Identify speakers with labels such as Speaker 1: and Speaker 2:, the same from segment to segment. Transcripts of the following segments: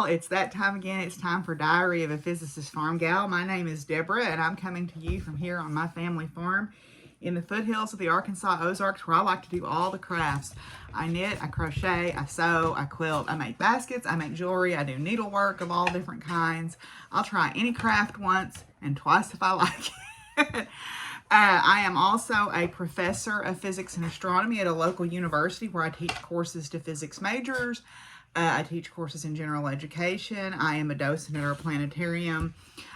Speaker 1: It's that time again. It's time for Diary of a Physicist Farmgal. My name is Deborah, and I'm coming to you from here on my family farm in the foothills of the Arkansas Ozarks, where I like to do all the crafts. I knit, I crochet, I sew, I quilt, I make baskets, I make jewelry, I do needlework of all different kinds. I'll try any craft once and twice if I like it. I am also a professor of physics and astronomy at a local university where I teach courses to physics majors. I teach courses in general education. I am a docent at our planetarium.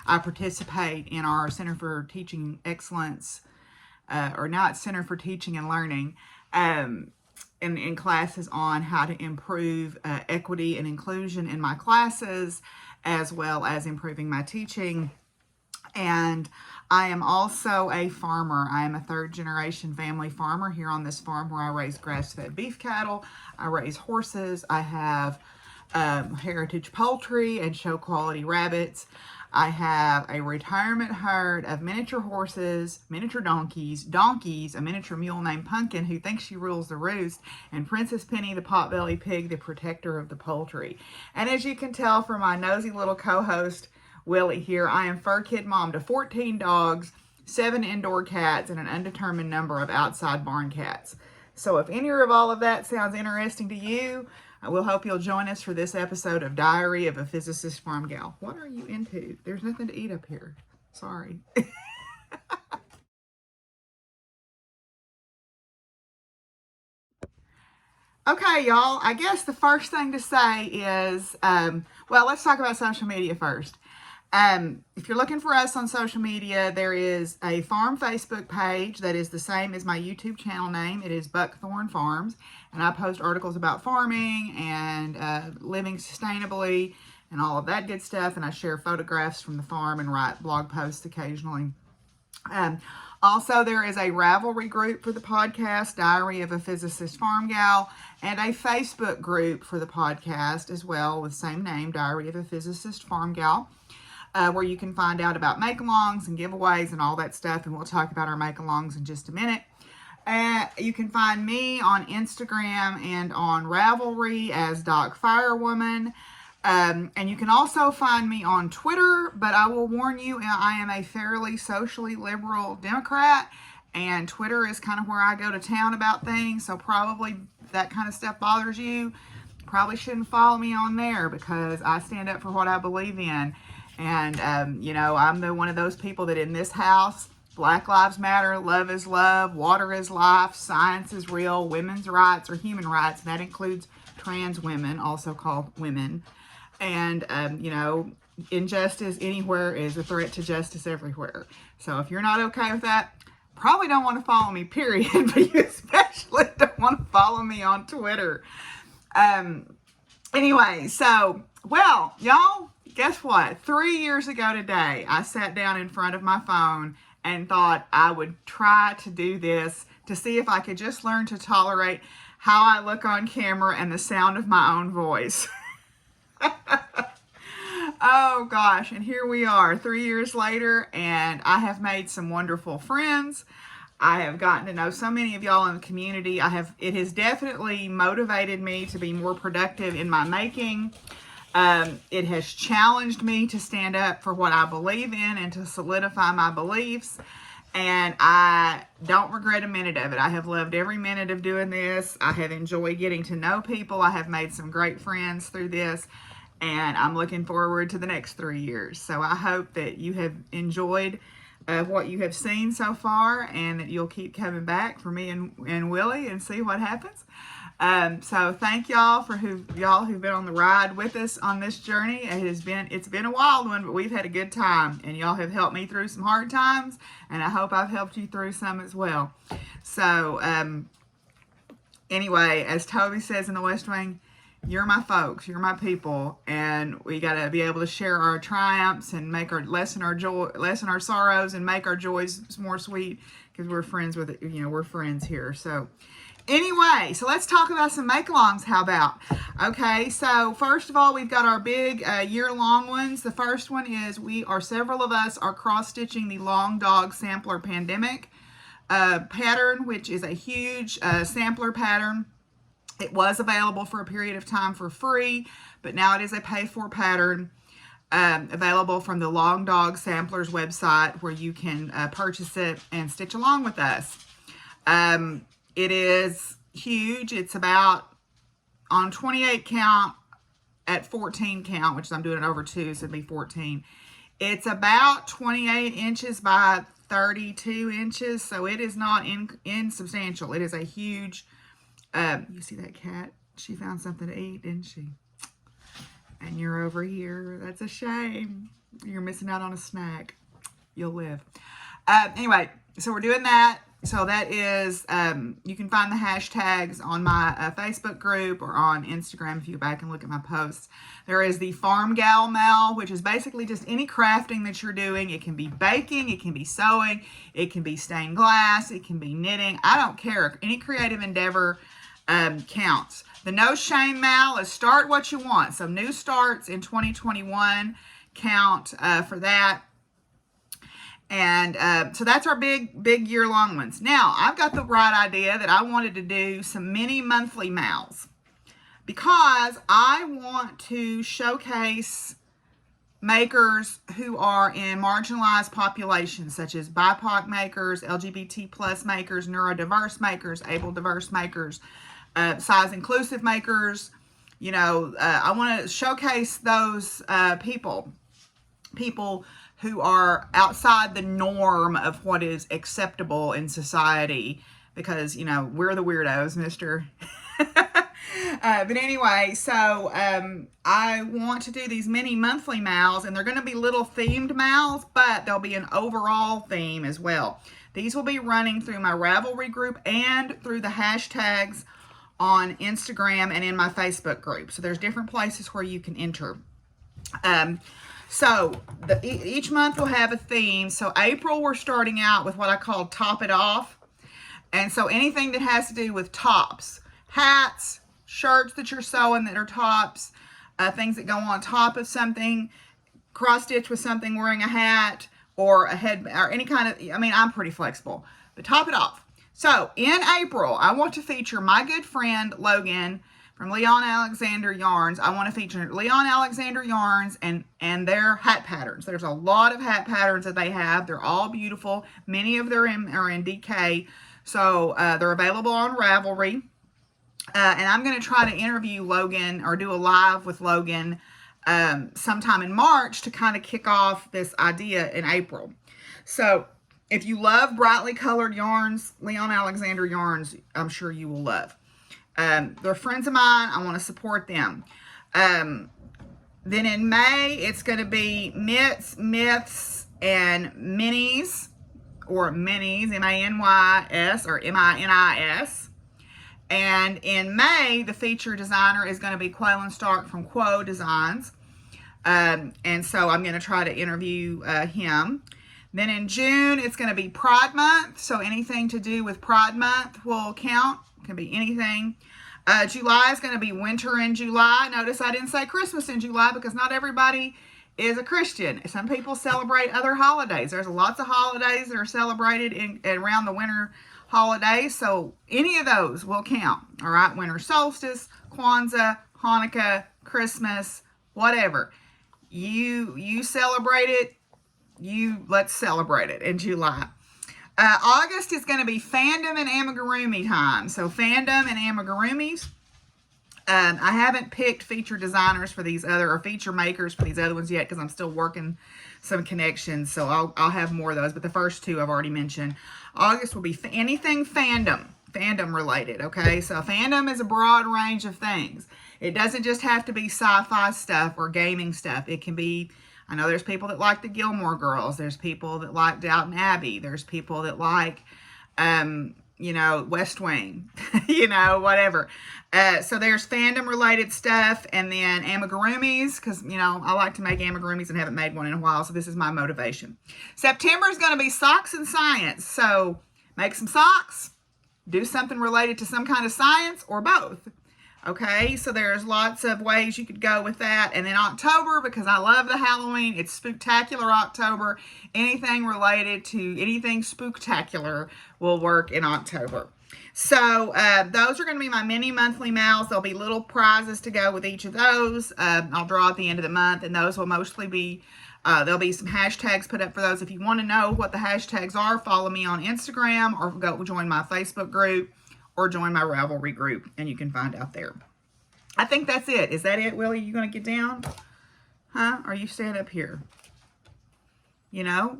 Speaker 1: I participate in our Center for Teaching Excellence, or not Center for Teaching and Learning, in classes on how to improve equity and inclusion in my classes, as well as improving my teaching. And I am also a farmer. I am a third-generation family farmer here on this farm where I raise grass-fed beef cattle. I raise horses. I have heritage poultry and show-quality rabbits. I have a retirement herd of miniature horses, miniature donkeys, a miniature mule named Pumpkin who thinks she rules the roost, and Princess Penny, the potbelly pig, the protector of the poultry. And as you can tell from my nosy little co-host, Willie here, I am fur kid mom to 14 dogs, 7 indoor cats, and an undetermined number of outside barn cats. So if any of all of that sounds interesting to you, I will hope you'll join us for this episode of Diary of a Physicist Farmgal. What are you into? There's nothing to eat up here. Sorry. Okay, y'all, I guess the first thing to say is, well, let's talk about social media first. If you're looking for us on social media, there is a farm Facebook page that is the same as my YouTube channel name. It is Buckthorn Farms, and I post articles about farming and living sustainably and all of that good stuff, and I share photographs from the farm and write blog posts occasionally. Also, there is a Ravelry group for the podcast, Diary of a Physicist Farmgal, and a Facebook group for the podcast as well with the same name, Diary of a Physicist Farmgal. Where you can find out about make-alongs and giveaways and all that stuff, and we'll talk about our make-alongs in just a minute. You can find me on Instagram and on Ravelry as Doc Firewoman, and you can also find me on Twitter, but I will warn you, I am a fairly socially liberal Democrat, and Twitter is kind of where I go to town about things, so probably that kind of stuff bothers you. Probably shouldn't follow me on there because I stand up for what I believe in. And, you know, I'm one of those people that in this house, Black Lives Matter, love is love, water is life, science is real, women's rights are human rights. And that includes trans women, also called women. And, you know, injustice anywhere is a threat to justice everywhere. So if you're not okay with that, probably don't want to follow me, period. But you especially don't want to follow me on Twitter. Anyway, so, well, y'all, guess what? 3 years ago today, I sat down in front of my phone and thought I would try to do this to see if I could just learn to tolerate how I look on camera and the sound of my own voice. Oh gosh, and here we are 3 years later, and I have made some wonderful friends. I have gotten to know so many of y'all in the community. It has definitely motivated me to be more productive in my making. It has challenged me to stand up for what I believe in and to solidify my beliefs. And I don't regret a minute of it. I have loved every minute of doing this. I have enjoyed getting to know people. I have made some great friends through this. And I'm looking forward to the next 3 years. So I hope that you have enjoyed what you have seen so far, and that you'll keep coming back for me and Willie and see what happens. So thank y'all for y'all who've been on the ride with us on this journey. It's been a wild one, but we've had a good time, and y'all have helped me through some hard times, and I hope I've helped you through some as well. So anyway, as Toby says in the West Wing, you're my folks, you're my people, and we got to be able to share our triumphs and lessen our sorrows and make our joys more sweet, because we're friends with it. You know, we're friends here. So anyway, so let's talk about some make-alongs. How about? Okay, so first of all, we've got our big year-long ones. The first one is several of us are cross-stitching the Long Dog Sampler Pandemic pattern, which is a huge sampler pattern. It was available for a period of time for free, but now it is a pay-for pattern available from the Long Dog Samplers website, where you can purchase it and stitch along with us. It is huge. It's about on 28 count at 14 count, which I'm doing it over 2, so it'd be 14. It's about 28 inches by 32 inches, so it is not insubstantial. It is a huge, you see that cat? She found something to eat, didn't she? And you're over here. That's a shame. You're missing out on a snack. You'll live. Anyway, so we're doing that. So that is, you can find the hashtags on my Facebook group or on Instagram if you go back and look at my posts. There is the Farmgal mail, which is basically just any crafting that you're doing. It can be baking, it can be sewing, it can be stained glass, it can be knitting. I don't care. Any creative endeavor counts. The No Shame mail is start what you want. So new starts in 2021 count for that. And so that's our big year-long ones. Now, I've got the right idea that I wanted to do some mini monthly mals, because I want to showcase makers who are in marginalized populations, such as BIPOC makers, LGBT plus makers, neurodiverse makers, able diverse makers, size inclusive makers. You know, I want to showcase those people who are outside the norm of what is acceptable in society, because, you know, we're the weirdos, mister. But anyway, so I want to do these mini monthly mals, and they're going to be little themed mals, but there'll be an overall theme as well. These will be running through my Ravelry group and through the hashtags on Instagram and in my Facebook group. So there's different places where you can enter. So each month will have a theme. So April, we're starting out with what I call Top It Off. And so anything that has to do with tops, hats, shirts that you're sewing that are tops, things that go on top of something, cross stitch with something wearing a hat or a head, or any kind of, I mean, I'm pretty flexible, but top it off. So in April, I want to feature my good friend Logan from Leon Alexander Yarns. I want to feature Leon Alexander Yarns and their hat patterns. There's a lot of hat patterns that they have. They're all beautiful. Many of them are in DK. So they're available on Ravelry. And I'm going to try to interview Logan or do a live with Logan sometime in March to kind of kick off this idea in April. So if you love brightly colored yarns, Leon Alexander Yarns, I'm sure you will love. They're friends of mine. I want to support them. Then in May, it's going to be mitts, myths, and minis, or minis, M-A-N-Y-S, or M-I-N-I-S. And in May, the feature designer is going to be Quaylen Stark from Quo Designs. And so I'm going to try to interview him. Then in June, it's going to be Pride Month. So anything to do with Pride Month will count. It can be anything. July is going to be Winter in July. Notice I didn't say Christmas in July because not everybody is a Christian. Some people celebrate other holidays. There's lots of holidays that are celebrated around the winter holidays. So any of those will count. All right. Winter solstice, Kwanzaa, Hanukkah, Christmas, whatever. You celebrate it. Let's celebrate it in July. August is going to be fandom and amigurumi time. So fandom and amigurumis. I haven't picked feature designers for these other, or feature makers for these other ones yet, because I'm still working some connections. So I'll have more of those. But the first two I've already mentioned. August will be anything fandom related. Okay, so fandom is a broad range of things. It doesn't just have to be sci-fi stuff or gaming stuff. It can be, I know there's people that like the Gilmore Girls. There's people that like Downton Abbey. There's people that like, West Wing, whatever. So there's fandom related stuff, and then amigurumis, because, I like to make amigurumis and haven't made one in a while. So this is my motivation. September is going to be socks and science. So make some socks, do something related to some kind of science, or both. Okay, so there's lots of ways you could go with that. And then October, because I love the Halloween, it's Spooktacular October. Anything related to anything spooktacular will work in October. So those are going to be my mini monthly mals. There'll be little prizes to go with each of those. I'll draw at the end of the month, and those will mostly be, there'll be some hashtags put up for those. If you want to know what the hashtags are, follow me on Instagram or go join my Facebook group or join my Ravelry group, and you can find out there. I think that's it. Is that it, Willie? You going to get down? Huh? Or you stand up here? You know,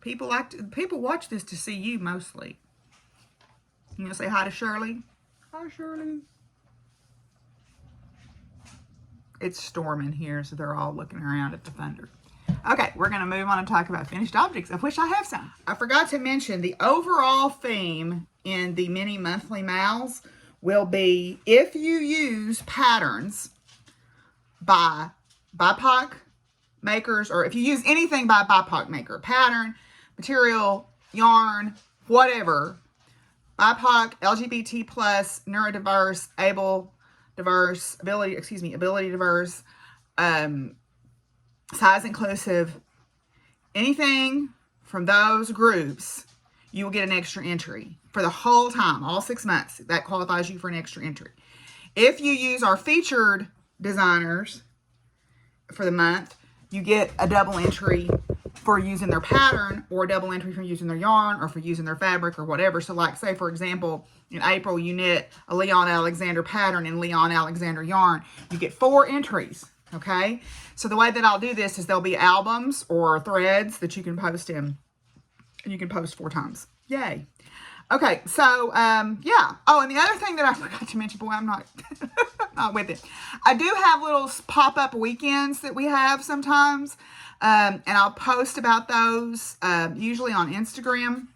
Speaker 1: people watch this to see you mostly. You gonna say hi to Shirley? Hi, Shirley. It's storming here, so they're all looking around at the thunder. Okay, we're gonna move on and talk about finished objects, of which I have some. I forgot to mention the overall theme in the mini monthly mals will be if you use patterns by BIPOC makers, or if you use anything by BIPOC maker, pattern, material, yarn, whatever, BIPOC, LGBT plus, neurodiverse, ability diverse, size inclusive, anything from those groups, you will get an extra entry for the whole time, all 6 months. That qualifies you for an extra entry. If you use our featured designers for the month, you get a double entry for using their pattern, or a double entry for using their yarn, or for using their fabric, or whatever. So like, say for example, in April you knit a Leon Alexander pattern and Leon Alexander yarn, you get 4 entries. Okay, so the way that I'll do this is there'll be albums or threads that you can post in, and you can post 4 times. Yay. Okay, so yeah. Oh, and the other thing that I forgot to mention, boy, I'm not not with it. I do have little pop-up weekends that we have sometimes, and I'll post about those usually on Instagram.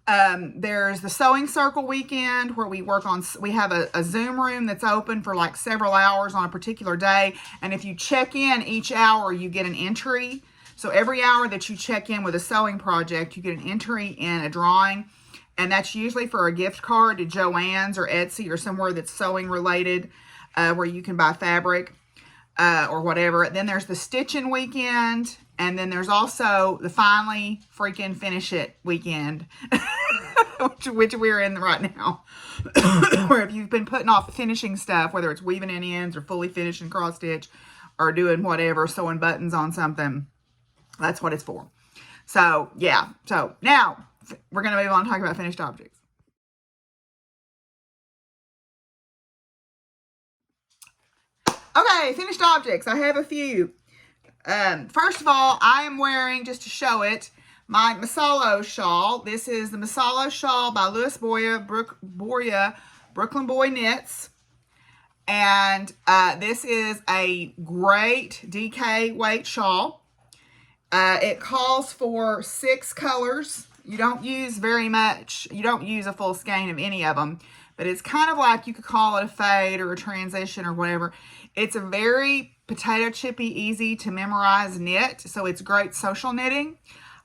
Speaker 1: There's the sewing circle weekend where we work on, we have a Zoom room that's open for like several hours on a particular day, and if you check in each hour, you get an entry. So every hour that you check in with a sewing project, you get an entry in a drawing, and that's usually for a gift card to Joann's or Etsy or somewhere that's sewing related, where you can buy fabric or whatever. Then there's the stitching weekend, and then there's also the finally freaking finish it weekend, which we're in right now, where if you've been putting off finishing stuff, whether it's weaving in ends or fully finishing cross stitch or doing whatever, sewing buttons on something, that's what it's for. So yeah, so now we're going to move on and talk about finished objects. Okay, finished objects. I have a few. First of all, I am wearing, just to show it, my Masalo shawl. This is the Masalo shawl by Louis Boya, Brooklyn Boy Knits. And this is a great DK weight shawl. It calls for 6 colors. You don't use very much. You don't use a full skein of any of them. But it's kind of like, you could call it a fade or a transition or whatever. It's a very potato chippy, easy to memorize knit. So it's great social knitting.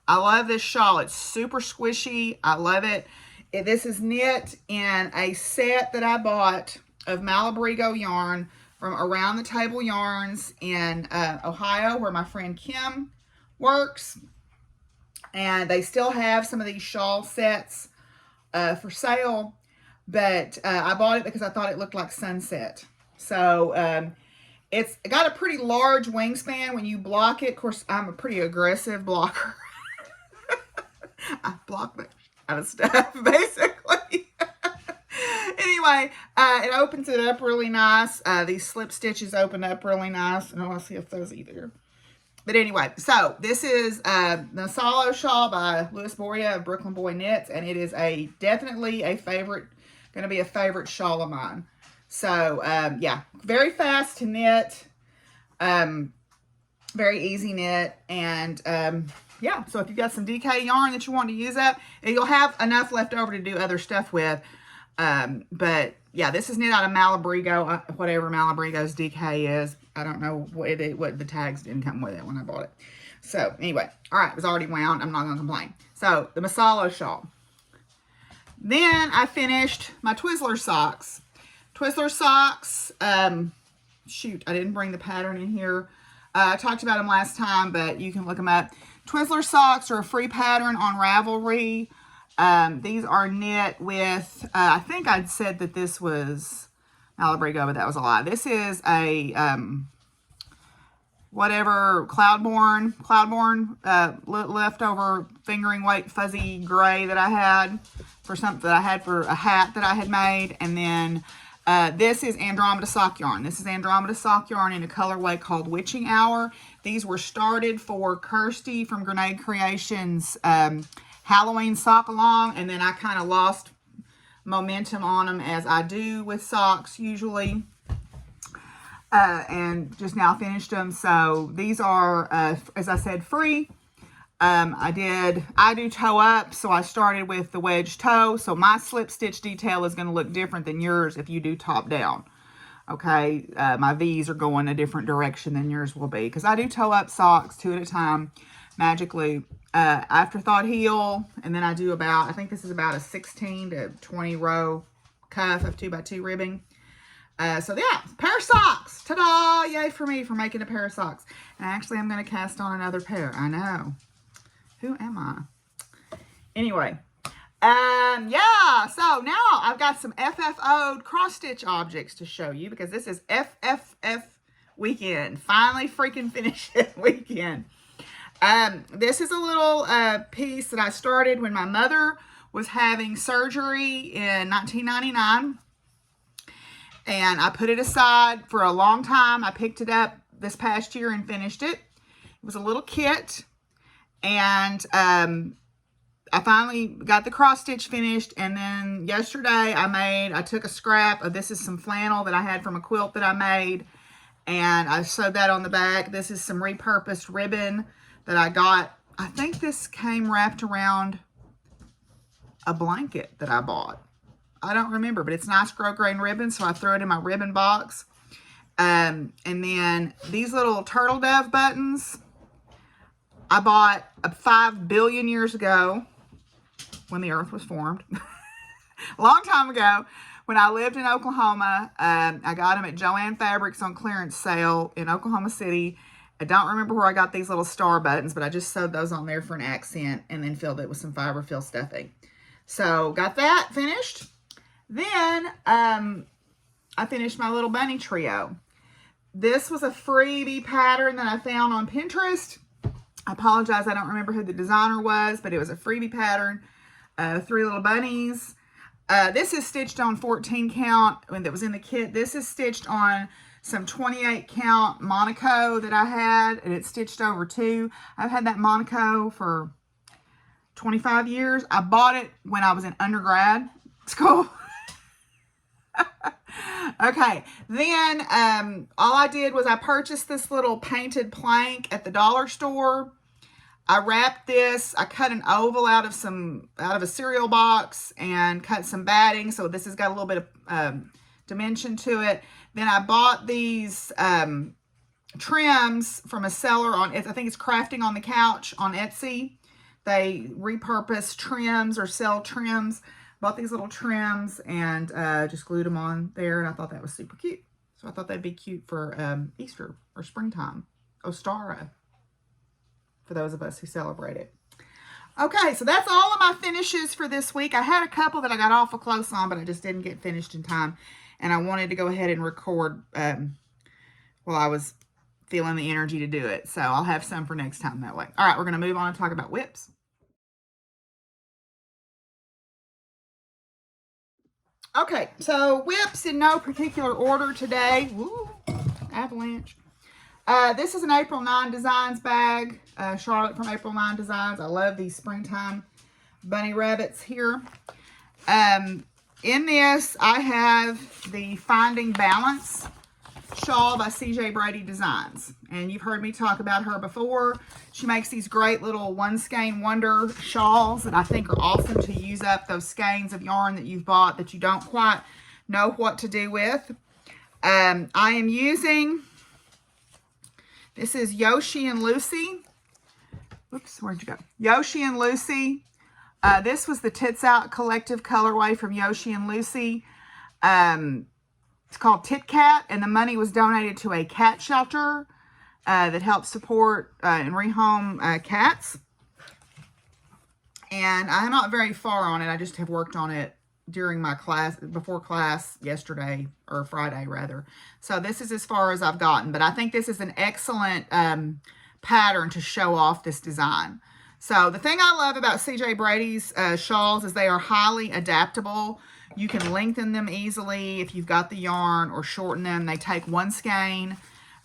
Speaker 1: I love this shawl. It's super squishy. I love it. This is knit in a set that I bought of Malabrigo yarn from Around the Table Yarns in Ohio, where my friend Kim works. And they still have some of these shawl sets for sale. But I bought it because I thought it looked like sunset. So it's got a pretty large wingspan when you block it. Of course, I'm a pretty aggressive blocker. I block the out of stuff, basically. Anyway, it opens it up really nice. These slip stitches open up really nice. And I'll see if those either. But anyway, so this is the Solo Shawl by Louis Boya of Brooklyn Boy Knits. And it is definitely a favorite, going to be a favorite shawl of mine. So, yeah, very fast to knit, very easy knit, and, yeah, so if you've got some DK yarn that you want to use up, you'll have enough left over to do other stuff with, but, yeah, this is knit out of Malabrigo, whatever Malabrigo's DK is. I don't know what the tags didn't come with it when I bought it. So, anyway, all right, it was already wound. I'm not going to complain. So, the Masalo shawl. Then I finished my Twizzler socks. Twizzler socks, shoot, I didn't bring the pattern in here. I talked about them last time, but you can look them up. Twizzler socks are a free pattern on Ravelry. These are knit with, I think I'd said that this was Malabrigo, but that was a lie. This is a, whatever, Cloudborn, leftover fingering weight fuzzy gray that I had for something that I had for a hat that I had made. And then this is Andromeda sock yarn. This is Andromeda sock yarn in a colorway called Witching Hour. These were started for Kirsty from Grenade Creations Halloween sock along, and then I kind of lost momentum on them, as I do with socks usually, and just now finished them. So these are, as I said, free. I do toe up, so I started with the wedge toe. So my slip stitch detail is going to look different than yours if you do top down. Okay, my V's are going a different direction than yours will be, because I do toe up socks 2 at a time, magically. Afterthought heel, and then I do about, I think this is about a 16 to 20 row cuff of 2x2 ribbing. So yeah, pair of socks. Ta-da! Yay for me for making a pair of socks. And actually, I'm going to cast on another pair. I know. Who am I? Anyway, yeah. So now I've got some FFO'd cross stitch objects to show you, because this is FFF weekend. Finally freaking finished it weekend. This is a little piece that I started when my mother was having surgery in 1999. And I put it aside for a long time. I picked it up this past year and finished it. It was a little kit. And I finally got the cross stitch finished. And then yesterday I took a scrap of, this is some flannel that I had from a quilt that I made. And I sewed that on the back. This is some repurposed ribbon that I got. I think this came wrapped around a blanket that I bought. I don't remember, but it's nice grosgrain ribbon, so I threw it in my ribbon box. And then these little turtle dove buttons, I bought 5 billion years ago when the earth was formed. A long time ago, when I lived in Oklahoma. I got them at Joann Fabrics on clearance sale in Oklahoma City. I don't remember where I got these little star buttons, but I just sewed those on there for an accent and then filled it with some fiber fill stuffing. So got that finished. Then I finished my little bunny trio. This was a freebie pattern that I found on Pinterest. I apologize, I don't remember who the designer was, but it was a freebie pattern. 3 little bunnies. This is stitched on 14 count when that was in the kit. This is stitched on some 28 count Monaco that I had, and it's stitched over 2. I've had that Monaco for 25 years. I bought it when I was in undergrad school. Okay, then all I did was I purchased this little painted plank at the dollar store. I wrapped this, I cut an oval out of a cereal box and cut some batting, so this has got a little bit of dimension to it. Then I bought these trims from a seller on, I think it's Crafting on the Couch on Etsy. They repurpose trims or sell trims. Bought these little trims and just glued them on there, and I thought that was super cute. So I thought that'd be cute for Easter or springtime. Ostara, for those of us who celebrate it. Okay, so that's all of my finishes for this week. I had a couple that I got awful close on, but I just didn't get finished in time. And I wanted to go ahead and record while I was feeling the energy to do it. So I'll have some for next time that way. All right, we're going to move on and talk about whips. Okay, so whips in no particular order today. Woo, avalanche. This is an April 9 Designs bag. Charlotte from April 9 Designs. I love these springtime bunny rabbits here. In this, I have the Finding Balance shawl by CJ Brady Designs. And you've heard me talk about her before. She makes these great little one skein wonder shawls that I think are awesome to use up those skeins of yarn that you've bought that you don't quite know what to do with. I am using, this is Yoshi and Lucy. Oops, where'd you go? Yoshi and Lucy. This was the Tits Out Collective colorway from Yoshi and Lucy. It's called Tit Cat, and the money was donated to a cat shelter that helps support and rehome cats. And I'm not very far on it. I just have worked on it during my class, before class yesterday, or Friday rather. So this is as far as I've gotten, but I think this is an excellent pattern to show off this design. So the thing I love about CJ Brady's shawls is they are highly adaptable. You can lengthen them easily if you've got the yarn, or shorten them. They take one skein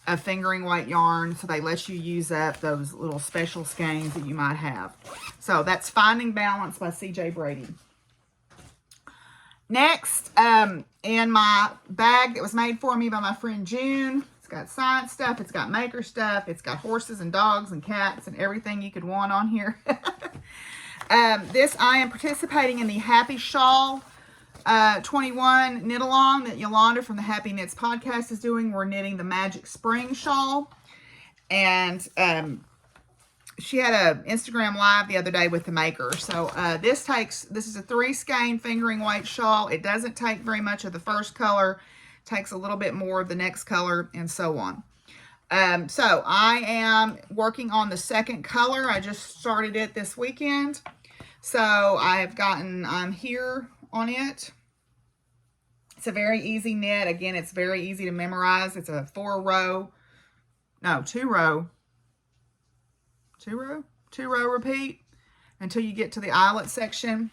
Speaker 1: of fingering weight yarn, so they let you use up those little special skeins that you might have. So that's Finding Balance by CJ Brady. Next, in my bag that was made for me by my friend June, it's got science stuff, it's got maker stuff, it's got horses and dogs and cats and everything you could want on here. I am participating in the Happy Shawl 21 knit along that Yolanda from the Happy Knits podcast is doing. We're knitting the Magic Spring Shawl, and she had an Instagram live the other day with the maker. So this is a 3 skein fingering weight shawl. It doesn't take very much of the first color, takes a little bit more of the next color, and so on. So I am working on the second color. I just started it this weekend. So I'm here on it. It's a very easy knit. Again, it's very easy to memorize. It's a 2 row repeat until you get to the eyelet section.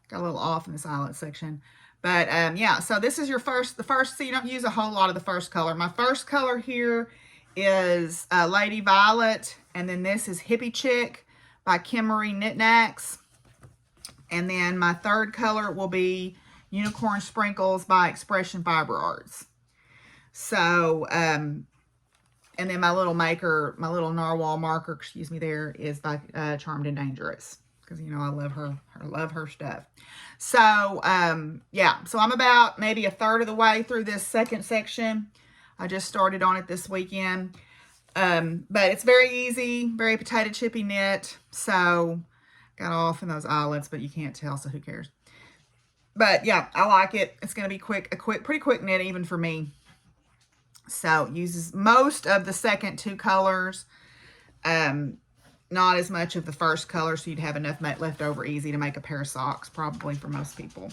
Speaker 1: Got a little off in this eyelet section. But yeah, so this is the first, so you don't use a whole lot of the first color. My first color here is Lady Violet, and then this is Hippie Chick by Kim Marie Knit-Knacks. And then my third color will be Unicorn Sprinkles by Expression Fiber Arts. So, and then my little narwhal marker, there is by Charmed and Dangerous. Because, you know, I love her stuff. So, yeah. So I'm about maybe a third of the way through this second section. I just started on it this weekend. But it's very easy, very potato chippy knit. So, got off in those eyelets, but you can't tell, so who cares? But yeah, I like it. It's going to be pretty quick knit even for me. So it uses most of the second 2 colors. Not as much of the first color, so you'd have enough left over easy to make a pair of socks, probably, for most people.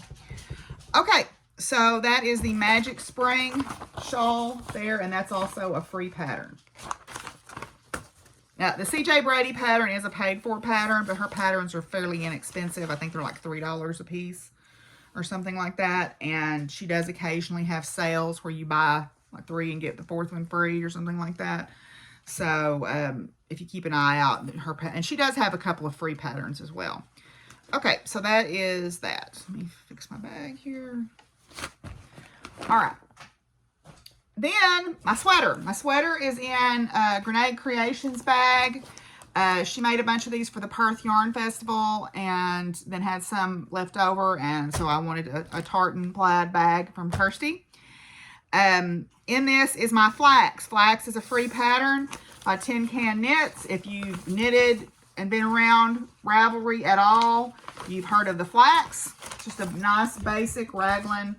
Speaker 1: Okay, so that is the Magic Spring shawl there, and that's also a free pattern. Now, the CJ Brady pattern is a paid-for pattern, but her patterns are fairly inexpensive. I think they're like $3 a piece or something like that. And she does occasionally have sales where you buy like 3 and get the 4th one free or something like that. So, if you keep an eye out, and she does have a couple of free patterns as well. Okay, so that is that. Let me fix my bag here. All right. Then, my sweater. My sweater is in Grenade Creations bag. She made a bunch of these for the Perth Yarn Festival and then had some left over, and so I wanted a tartan plaid bag from Kirsty. In this is my flax. Flax is a free pattern by Tin Can Knits. If you've knitted and been around Ravelry at all, you've heard of the flax. It's just a nice basic raglan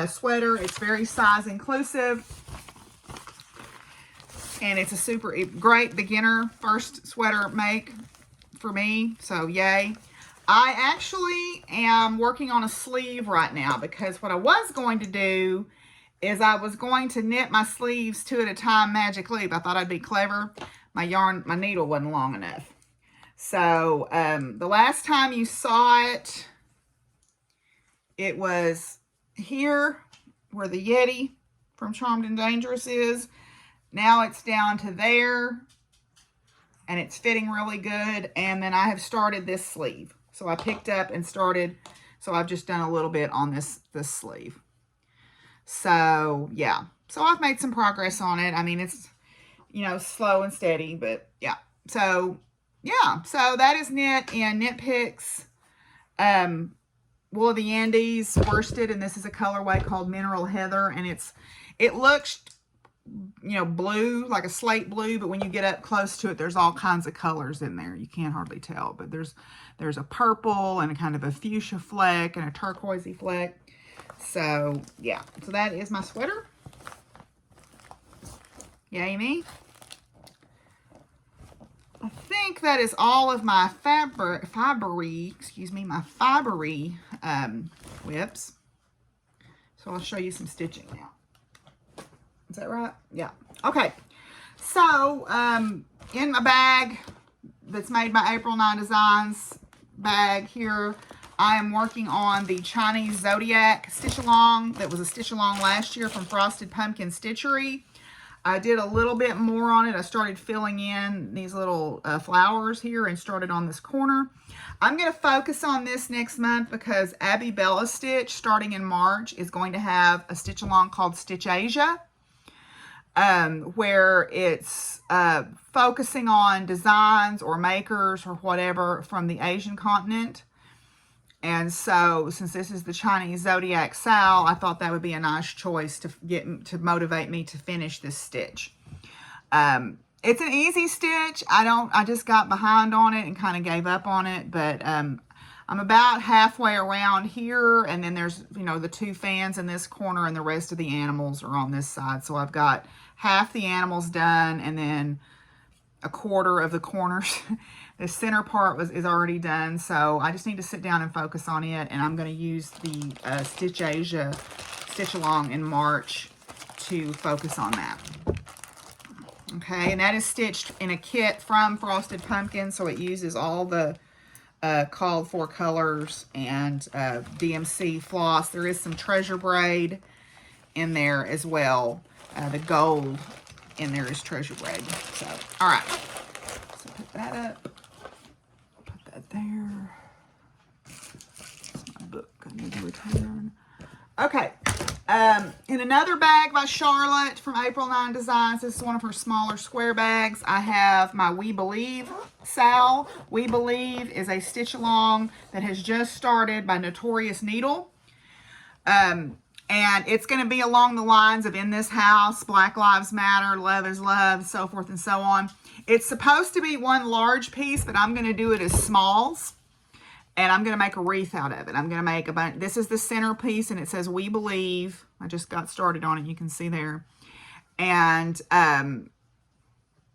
Speaker 1: sweater. It's very size inclusive. And it's a super great beginner first sweater make for me. So yay. I actually am working on a sleeve right now, because what I was going to do is I was going to knit my sleeves 2 at a time magic loop. I thought I'd be clever. My needle wasn't long enough. So the last time you saw it, it was here where the Yeti from Charmed and Dangerous is. Now it's down to there, and it's fitting really good. And then I have started this sleeve. So I picked up and started, so I've just done a little bit on this sleeve. So, yeah. So I've made some progress on it. I mean, it's, you know, slow and steady, but yeah. So, yeah. So that is knit in Knit Picks, Wool of the Andes worsted, and this is a colorway called Mineral Heather, and it looks, you know, blue, like a slate blue, but when you get up close to it, there's all kinds of colors in there. You can't hardly tell, but there's a purple and a kind of a fuchsia fleck and a turquoisey fleck. So, yeah. So that is my sweater. Yay me. I think that is all of my fibery whips. So I'll show you some stitching now. Is that right? Yeah. Okay. So, in my bag that's made by April 9 Designs bag here, I am working on the Chinese Zodiac stitch along. That was a stitch along last year from Frosted Pumpkin Stitchery. I did a little bit more on it. I started filling in these little flowers here and started on this corner. I'm going to focus on this next month because Abby Bella Stitch, starting in March, is going to have a stitch along called Stitch Asia, where it's focusing on designs or makers or whatever from the Asian continent. And so, since this is the Chinese Zodiac Sal, I thought that would be a nice choice to motivate me to finish this stitch. It's an easy stitch. I just got behind on it and kind of gave up on it, but I'm about halfway around here, and then there's, you know, the 2 fans in this corner, and the rest of the animals are on this side. So I've got half the animals done, and then a quarter of the corners. The center part is already done, so I just need to sit down and focus on it, and I'm going to use the Stitch Asia stitch along in March to focus on that. Okay, and that is stitched in a kit from Frosted Pumpkin, so it uses all the called for colors and DMC floss. There is some treasure braid in there as well. The gold in there is treasure braid. So, all right. So put that up. Put that there. That's my book I need to return. Okay. In another bag by Charlotte from April 9 Designs, this is one of her smaller square bags, I have my We Believe Sal. We Believe is a stitch along that has just started by Notorious Needle. And it's going to be along the lines of In This House, Black Lives Matter, Love is Love, so forth and so on. It's supposed to be one large piece, but I'm going to do it as smalls. And I'm going to make a wreath out of it. I'm going to make a bunch. This is the center piece, and it says We Believe. I just got started on it. You can see there. And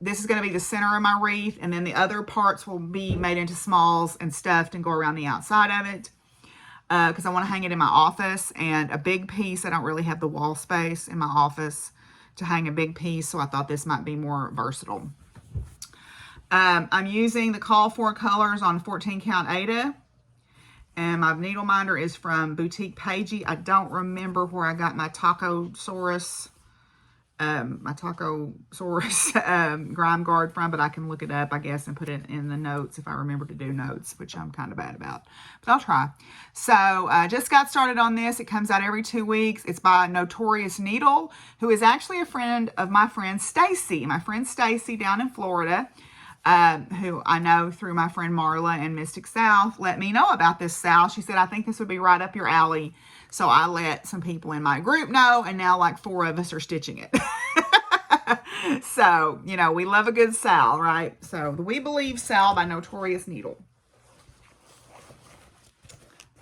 Speaker 1: this is going to be the center of my wreath. And then the other parts will be made into smalls and stuffed and go around the outside of it. Because I want to hang it in my office. And a big piece, I don't really have the wall space in my office to hang a big piece. So I thought this might be more versatile. I'm using the call for colors on 14 count Ada. And my needle minder is from Boutique Pagey. I don't remember where I got my Tacosaurus grime guard from, but I can look it up, I guess, and put it in the notes if I remember to do notes, which I'm kind of bad about, but I'll try. So I just got started on this. It comes out every 2 weeks. It's by Notorious Needle, who is actually a friend of my friend Stacy. My friend Stacy down in Florida, who I know through my friend Marla and Mystic South, let me know about this Sal. She said, I think this would be right up your alley. So I let some people in my group know, and now like 4 of us are stitching it. So, you know, we love a good Sal, right? So the We Believe Sal by Notorious Needle.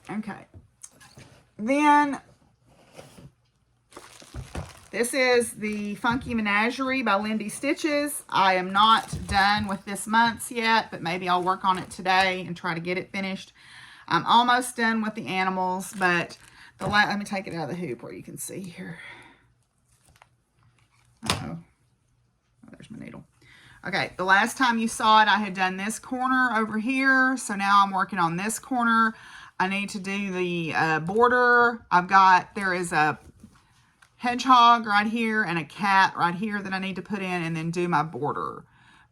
Speaker 1: Okay. Then this is the Funky Menagerie by Lindy Stitches. I am not done with this month's yet, but maybe I'll work on it today and try to get it finished. I'm almost done with the animals, but let me take it out of the hoop where you can see here. Uh-oh. Oh, there's my needle. Okay, the last time you saw it, I had done this corner over here. So now I'm working on this corner. I need to do the border. There is a hedgehog right here and a cat right here that I need to put in and then do my border.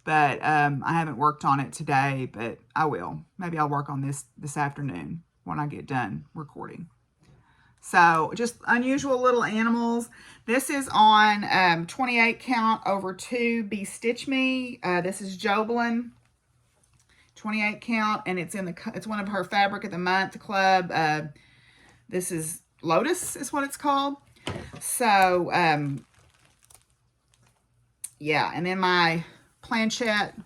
Speaker 1: But I haven't worked on it today, but I will. Maybe I'll work on this afternoon when I get done recording. So just unusual little animals. This is on 28 count over 2 Be Stitch Me. This is Joblin, 28 count, and it's one of her Fabric of the Month club. This is Lotus is what it's called. So yeah, and then my planchette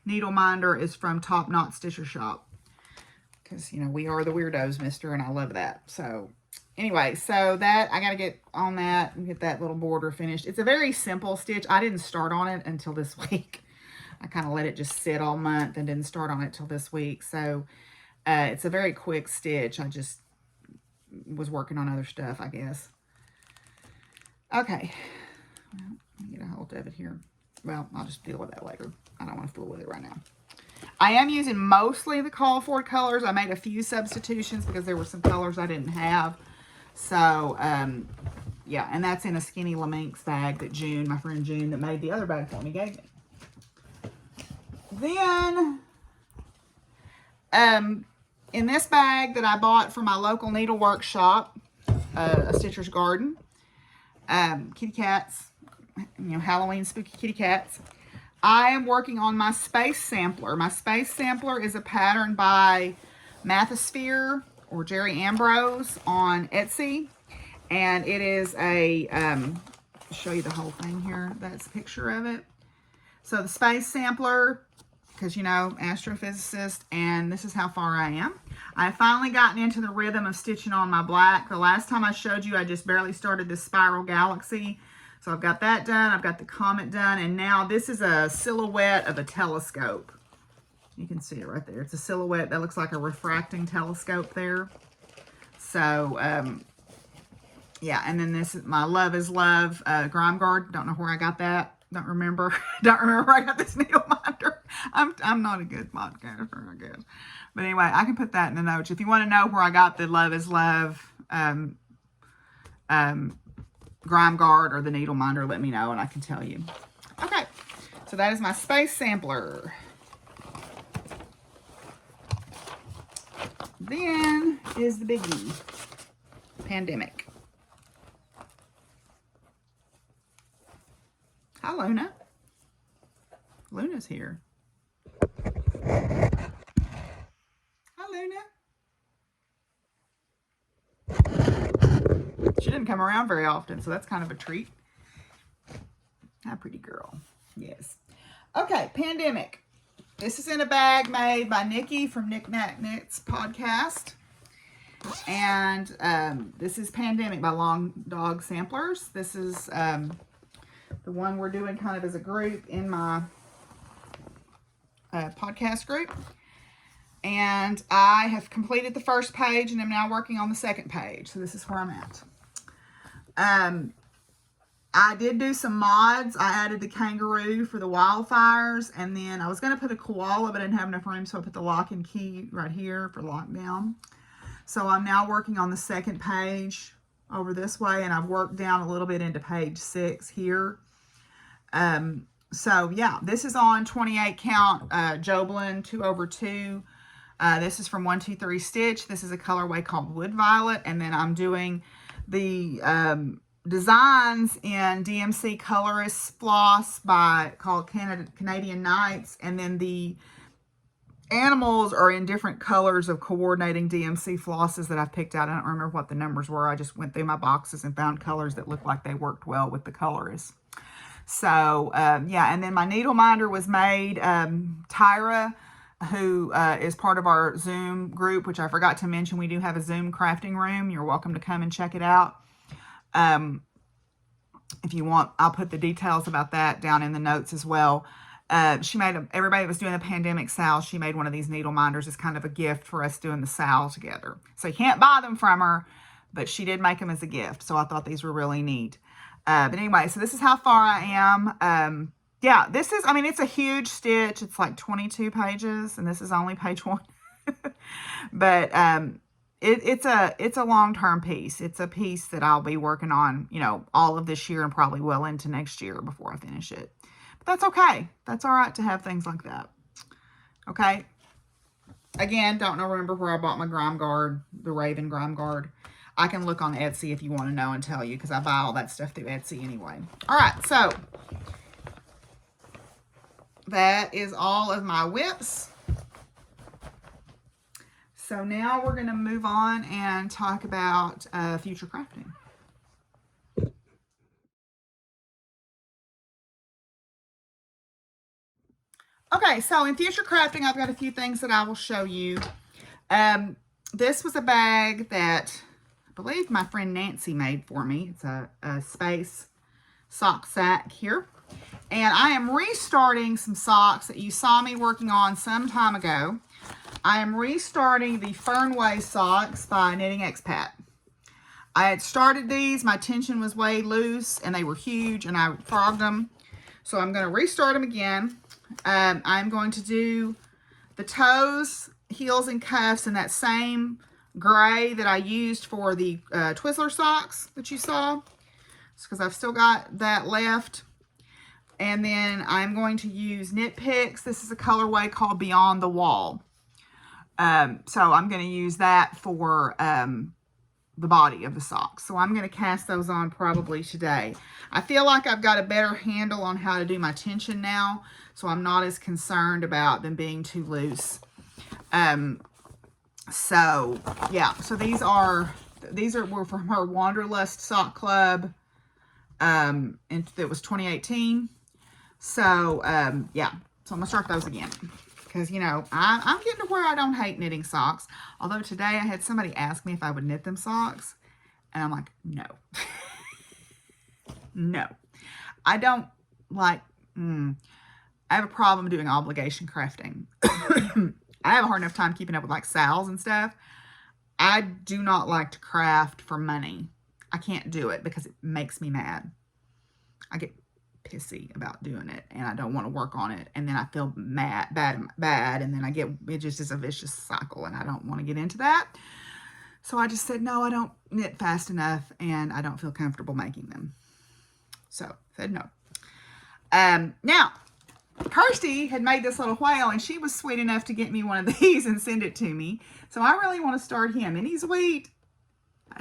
Speaker 1: needle minder is from Top Knot Stitcher Shop. Because, you know, we are the weirdos, mister, and I love that. So, anyway, so that, I got to get on that and get that little border finished. It's a very simple stitch. I didn't start on it until this week. I kind of let it just sit all month and didn't start on it till this week. So it's a very quick stitch. I just was working on other stuff, I guess. Okay. Well, let me get a hold of it here. Well, I'll just deal with that later. I don't want to fool with it right now. I am using mostly the call for colors. I made a few substitutions because there were some colors I didn't have. So, yeah, and that's in a Skinny Laminx bag that June, my friend June, that made the other bag for me, gave me. Then, in this bag that I bought from my local needlework shop, a Stitcher's Garden, kitty cats, you know, Halloween spooky kitty cats. I am working on my space sampler. My space sampler is a pattern by Mathosphere or Jerry Ambrose on Etsy. And it is a, I'll show you the whole thing here. That's a picture of it. So the space sampler, because, you know, astrophysicist, and this is how far I am. I've finally gotten into the rhythm of stitching on my black. The last time I showed you, I just barely started this Spiral Galaxy. So I've got that done. I've got the Comet done. And now this is a silhouette of a telescope. You can see it right there. It's a silhouette that looks like a refracting telescope there. So, yeah. And then this is my Love is Love Grime Guard. Don't know where I got that. Don't remember. Don't remember where I got this needle minder. I'm not a good podcaster, I guess. But anyway, I can put that in the notes. If you want to know where I got the Love is Love Grime Guard or the needle minder, let me know and I can tell you. Okay, so that is my space sampler. Then is the biggie, Pandemic. Hi, Luna. Luna's here. Hi, Luna. She didn't come around very often, so that's kind of a treat. Hi, pretty girl. Yes. Okay, Pandemic. This is in a bag made by Nikki from Knick Knack Knits podcast. And this is Pandemic by Long Dog Samplers. This is the one we're doing kind of as a group in my podcast group. And I have completed the first page and am now working on the second page. So this is where I'm at. I did do some mods. I added the kangaroo for the wildfires, and then I was going to put a koala, but I didn't have enough room, so I put the lock and key right here for lockdown. So I'm now working on the second page over this way, and I've worked down a little bit into page 6 here. So yeah, this is on 28 count Joblin 2/2. This is from 123 Stitch. This is a colorway called Wood Violet, and then I'm doing the designs in DMC Colorist Floss called Canadian Nights, and then the animals are in different colors of coordinating DMC flosses that I've picked out. I don't remember what the numbers were. I just went through my boxes and found colors that looked like they worked well with the colorists. So, yeah, and then my needle minder was made. Tyra, who is part of our Zoom group, which I forgot to mention, we do have a Zoom crafting room. You're welcome to come and check it out. If you want, I'll put the details about that down in the notes as well. She made, everybody that was doing the Pandemic sale, she made one of these needle minders as kind of a gift for us doing the sale together. So you can't buy them from her, but she did make them as a gift. So I thought these were really neat. But anyway, so this is how far I am. Yeah, this is, I mean, it's a huge stitch. It's like 22 pages, and this is only page 1. But it's a long-term piece. It's a piece that I'll be working on, you know, all of this year and probably well into next year before I finish it. But that's okay. That's all right to have things like that. Okay. Again, remember where I bought my Grime Guard, the Raven Grime Guard. I can look on Etsy if you want to know and tell you, because I buy all that stuff through Etsy anyway. All right, so that is all of my whips. So now we're going to move on and talk about future crafting. Okay, so in future crafting, I've got a few things that I will show you. This was a bag that I believe my friend Nancy made for me. It's a space sock sack here. And I am restarting some socks that you saw me working on some time ago. I am restarting the Fernway socks by Knitting Expat. I had started these, my tension was way loose, and they were huge, and I frogged them. So I'm going to restart them again. I'm going to do the toes, heels, and cuffs in that same gray that I used for the Twizzler socks that you saw. It's because I've still got that left. And then I'm going to use Knit Picks. This is a colorway called Beyond the Wall. So I'm going to use that for the body of the socks. So I'm going to cast those on probably today. I feel like I've got a better handle on how to do my tension now, so I'm not as concerned about them being too loose. So yeah, so these were from her Wanderlust Sock Club, and it was 2018. So yeah, so I'm gonna start those again. Because, you know, I'm getting to where I don't hate knitting socks. Although today I had somebody ask me if I would knit them socks. And I'm like, no. No. I don't like, I have a problem doing obligation crafting. I have a hard enough time keeping up with like sales and stuff. I do not like to craft for money. I can't do it because it makes me mad. I get pissy about doing it, and I don't want to work on it, and then I feel bad, and then it just is a vicious cycle, and I don't want to get into that. So I just said, no, I don't knit fast enough, and I don't feel comfortable making them. So I said no. Now, Kirsty had made this little whale, and she was sweet enough to get me one of these and send it to me. So I really want to start him, and he's sweet.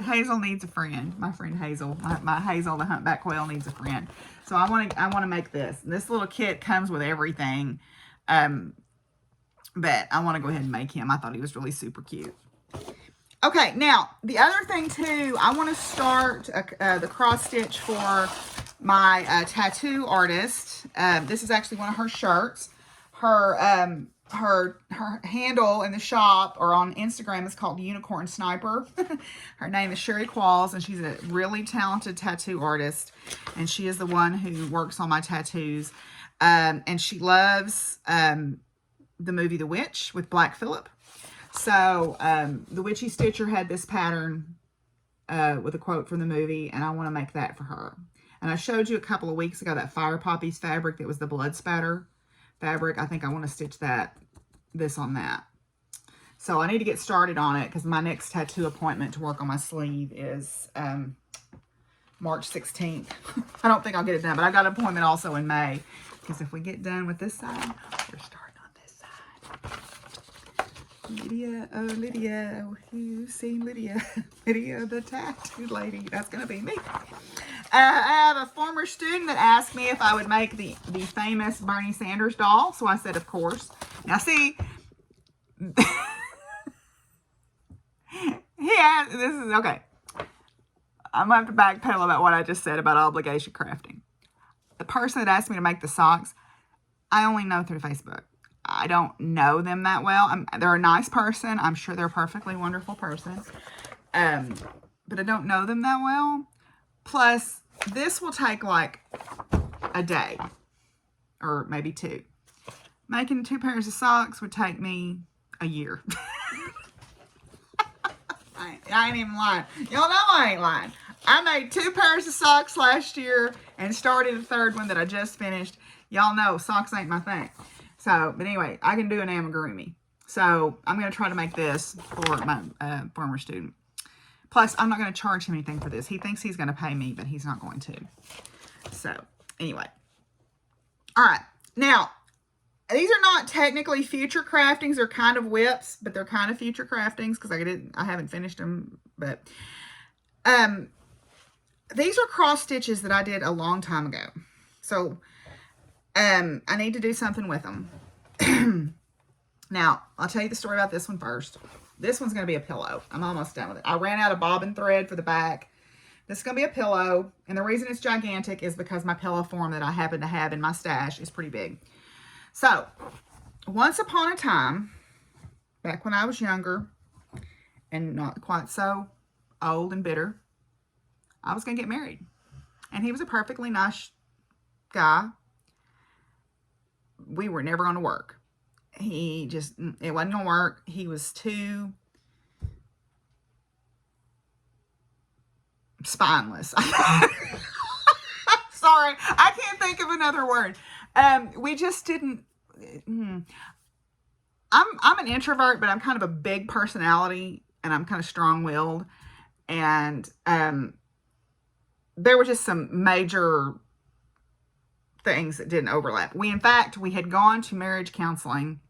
Speaker 1: Hazel needs a friend. My friend Hazel, my Hazel the humpback whale needs a friend. So I want to make this. This little kit comes with everything, but I want to go ahead and make him. I thought he was really super cute. Okay, now the other thing too, I want to start the cross stitch for my tattoo artist. This is actually one of her shirts. Her handle in the shop or on Instagram is called Unicorn Sniper. Her name is Sherry Qualls, and she's a really talented tattoo artist, and she is the one who works on my tattoos. And she loves the movie The Witch with Black Phillip. So the Witchy Stitcher had this pattern with a quote from the movie, and I want to make that for her. And I showed you a couple of weeks ago that Fire Poppies fabric that was the blood spatter fabric. I think I want to stitch this on that. So I need to get started on it because my next tattoo appointment to work on my sleeve is March 16th. I don't think I'll get it done, but I got an appointment also in May, because if we get done with this side, we're starting on this side. Lydia, oh Lydia, you've seen Lydia. Lydia the tattoo lady. That's going to be me. I have a former student that asked me if I would make the famous Bernie Sanders doll. So I said, of course. Now see, he asked, this is, okay. I'm going to have to backpedal about what I just said about obligation crafting. The person that asked me to make the socks, I only know through Facebook. I don't know them that well. They're a nice person. I'm sure they're a perfectly wonderful person. But I don't know them that well. Plus, this will take like a day or maybe two. Making 2 pairs of socks would take me a year. I ain't even lying. Y'all know I ain't lying. I made 2 pairs of socks last year and started a third one that I just finished. Y'all know socks ain't my thing. So, but anyway, I can do an amigurumi. So I'm going to try to make this for my former student. Plus, I'm not going to charge him anything for this. He thinks he's going to pay me, but he's not going to. So, anyway. All right. Now, these are not technically future craftings. They're kind of whips, but they're kind of future craftings because I haven't finished them. But these are cross stitches that I did a long time ago. So, I need to do something with them. Now, I'll tell you the story about this one first. This one's going to be a pillow. I'm almost done with it. I ran out of bobbin thread for the back. This is going to be a pillow. And the reason it's gigantic is because my pillow form that I happen to have in my stash is pretty big. So, once upon a time, back when I was younger and not quite so old and bitter, I was going to get married. And he was a perfectly nice guy. we were never going to work. It wasn't going to work. He was too spineless. Sorry, I can't think of another word. We just didn't. I'm an introvert, but I'm kind of a big personality, and I'm kind of strong-willed. And there were just some major things that didn't overlap. In fact, we had gone to marriage counseling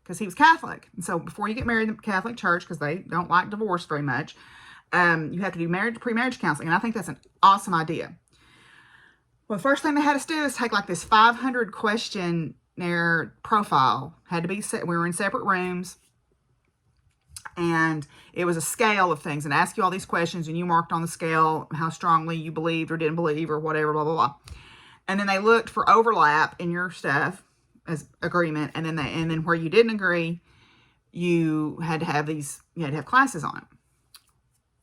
Speaker 1: because he was Catholic. And so before you get married in the Catholic Church, because they don't like divorce very much, you have to do pre-marriage counseling. And I think that's an awesome idea. Well, the first thing they had us do is take like this 500 questionnaire profile. Had to be set. We were in separate rooms. And it was a scale of things and ask you all these questions, and you marked on the scale how strongly you believed or didn't believe or whatever, blah, blah, blah. And then they looked for overlap in your stuff as agreement. And then where you didn't agree, you had to have classes on it.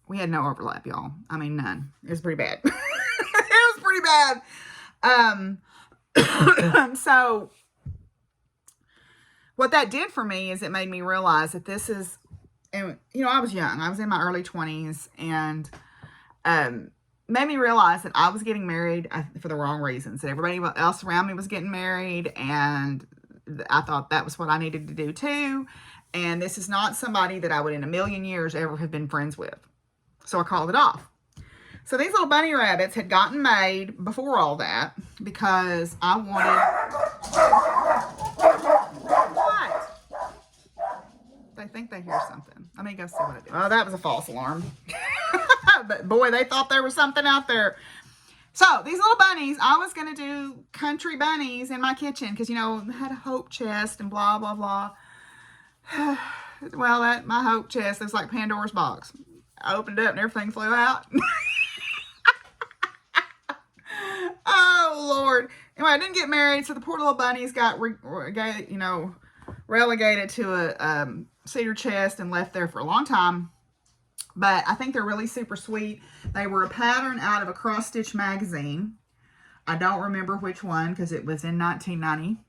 Speaker 1: We had no overlap, y'all. I mean, none. It was pretty bad. It was pretty bad. So what that did for me is it made me realize that this is, and I was young. I was in my early 20s, and made me realize that I was getting married for the wrong reasons. That everybody else around me was getting married, and I thought that was what I needed to do too. And this is not somebody that I would in a million years ever have been friends with. So I called it off. So these little bunny rabbits had gotten made before all that because I wanted... What? They think they hear something. Let me go see what it is. Oh, that was a false alarm. But boy, they thought there was something out there. So these little bunnies, I was going to do country bunnies in my kitchen because, I had a hope chest and blah, blah, blah. Well, my hope chest is like Pandora's box. I opened it up and everything flew out. Oh, Lord. Anyway, I didn't get married, so the poor little bunnies got, relegated to a cedar chest and left there for a long time. But I think they're really super sweet. They were a pattern out of a cross-stitch magazine. I don't remember which one because it was in 1990.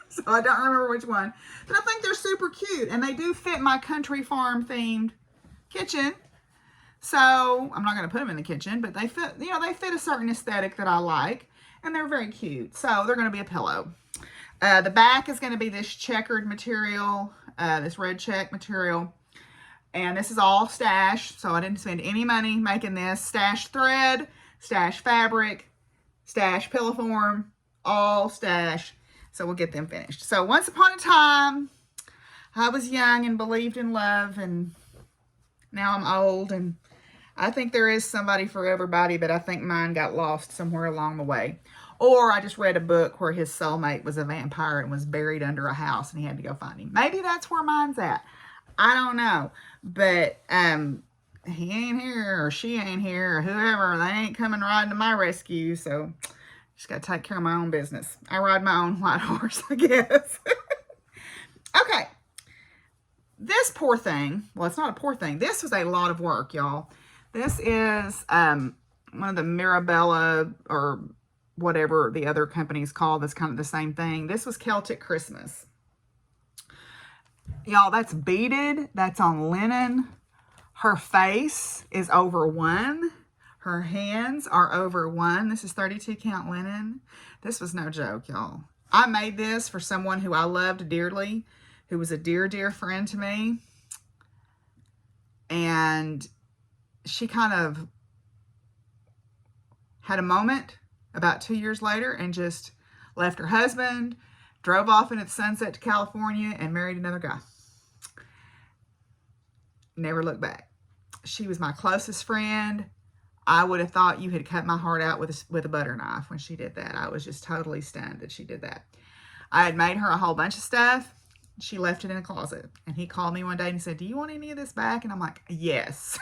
Speaker 1: So I don't remember which one. But I think they're super cute. And they do fit my country farm themed kitchen. So I'm not going to put them in the kitchen. But they fit, they fit a certain aesthetic that I like. And they're very cute. So they're going to be a pillow. The back is going to be this checkered material. This red check material. And this is all stash, so I didn't spend any money making this. Stash thread, stash fabric, stash pillow form, all stash. So we'll get them finished. So once upon a time, I was young and believed in love, and now I'm old, and I think there is somebody for everybody, but I think mine got lost somewhere along the way. Or I just read a book where his soulmate was a vampire and was buried under a house, and he had to go find him. Maybe that's where mine's at. I don't know, but he ain't here or she ain't here or whoever. They ain't coming riding to my rescue, so just got to take care of my own business. I ride my own white horse, I guess. Okay, this poor thing, well, it's not a poor thing. This was a lot of work, y'all. This is one of the Mirabella or whatever the other company's called that's kind of the same thing. This was Celtic Christmas. Y'all, that's beaded. That's on linen. Her face is over 1. Her hands are over 1. This is 32 count linen. This was no joke, y'all. I made this for someone who I loved dearly, who was a dear, dear friend to me. And she kind of had a moment about 2 years later and just left her husband, drove off into the sunset to California, and married another guy. Never looked back. She was my closest friend. I would have thought you had cut my heart out with a butter knife when she did that. I was just totally stunned that she did that. I had made her a whole bunch of stuff. She left it in a closet. And he called me one day and he said, "Do you want any of this back?" And I'm like, yes.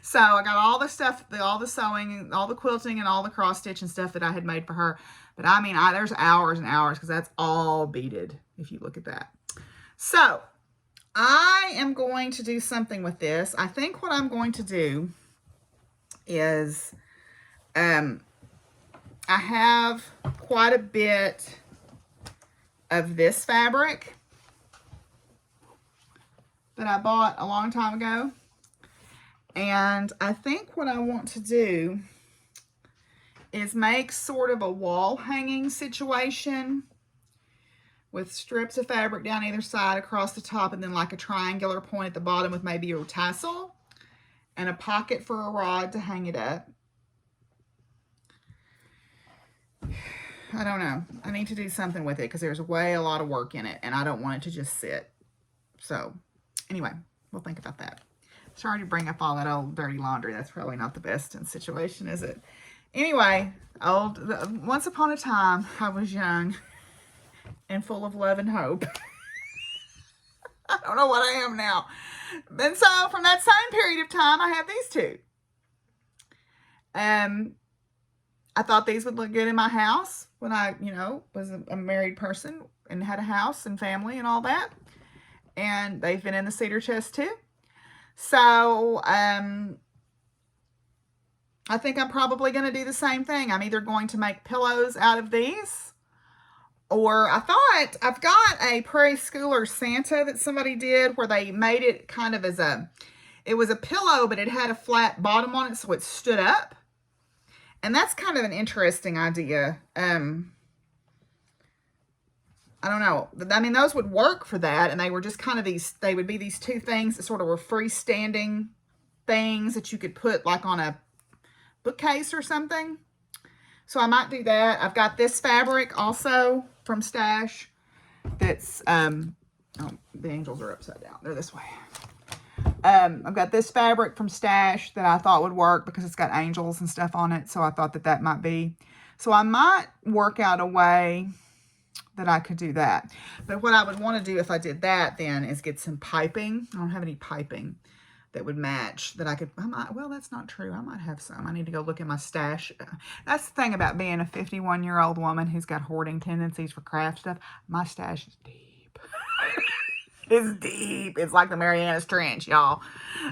Speaker 1: So I got all the stuff, all the sewing, all the quilting, and all the cross stitch and stuff that I had made for her. But I mean, there's hours and hours because that's all beaded if you look at that. So I am going to do something with this. I think what I'm going to do is I have quite a bit of this fabric that I bought a long time ago. And I think what I want to do is make sort of a wall hanging situation with strips of fabric down either side across the top, and then like a triangular point at the bottom with maybe a tassel and a pocket for a rod to hang it up. I don't know. I need to do something with it because there's a lot of work in it, and I don't want it to just sit. So anyway, we'll think about that. Sorry to bring up all that old dirty laundry. That's probably not the best situation, is it? Anyway, once upon a time, I was young and full of love and hope. I don't know what I am now. And so from that same period of time, I have these two. I thought these would look good in my house when I, was a married person and had a house and family and all that. And they've been in the cedar chest too. So, I think I'm probably going to do the same thing. I'm either going to make pillows out of these, or I thought I've got a preschooler Santa that somebody did where they made it kind of as it was a pillow, but it had a flat bottom on it, so it stood up. And that's kind of an interesting idea. I don't know. I mean, those would work for that. And they were just kind of they would be these two things that sort of were freestanding things that you could put like on a bookcase or something. So I might do that. I've got this fabric also from Stash that's, oh, the angels are upside down. They're this way. I've got this fabric from Stash that I thought would work because it's got angels and stuff on it. So I thought that might be. So I might work out a way that I could do that. But what I would want to do if I did that then is get some piping. I don't have any piping that would match that well, that's not true. I might have some. I need to go look at my stash. That's the thing about being a 51-year-old woman who's got hoarding tendencies for craft stuff. My stash is deep. It's deep. It's like the Marianas Trench, y'all.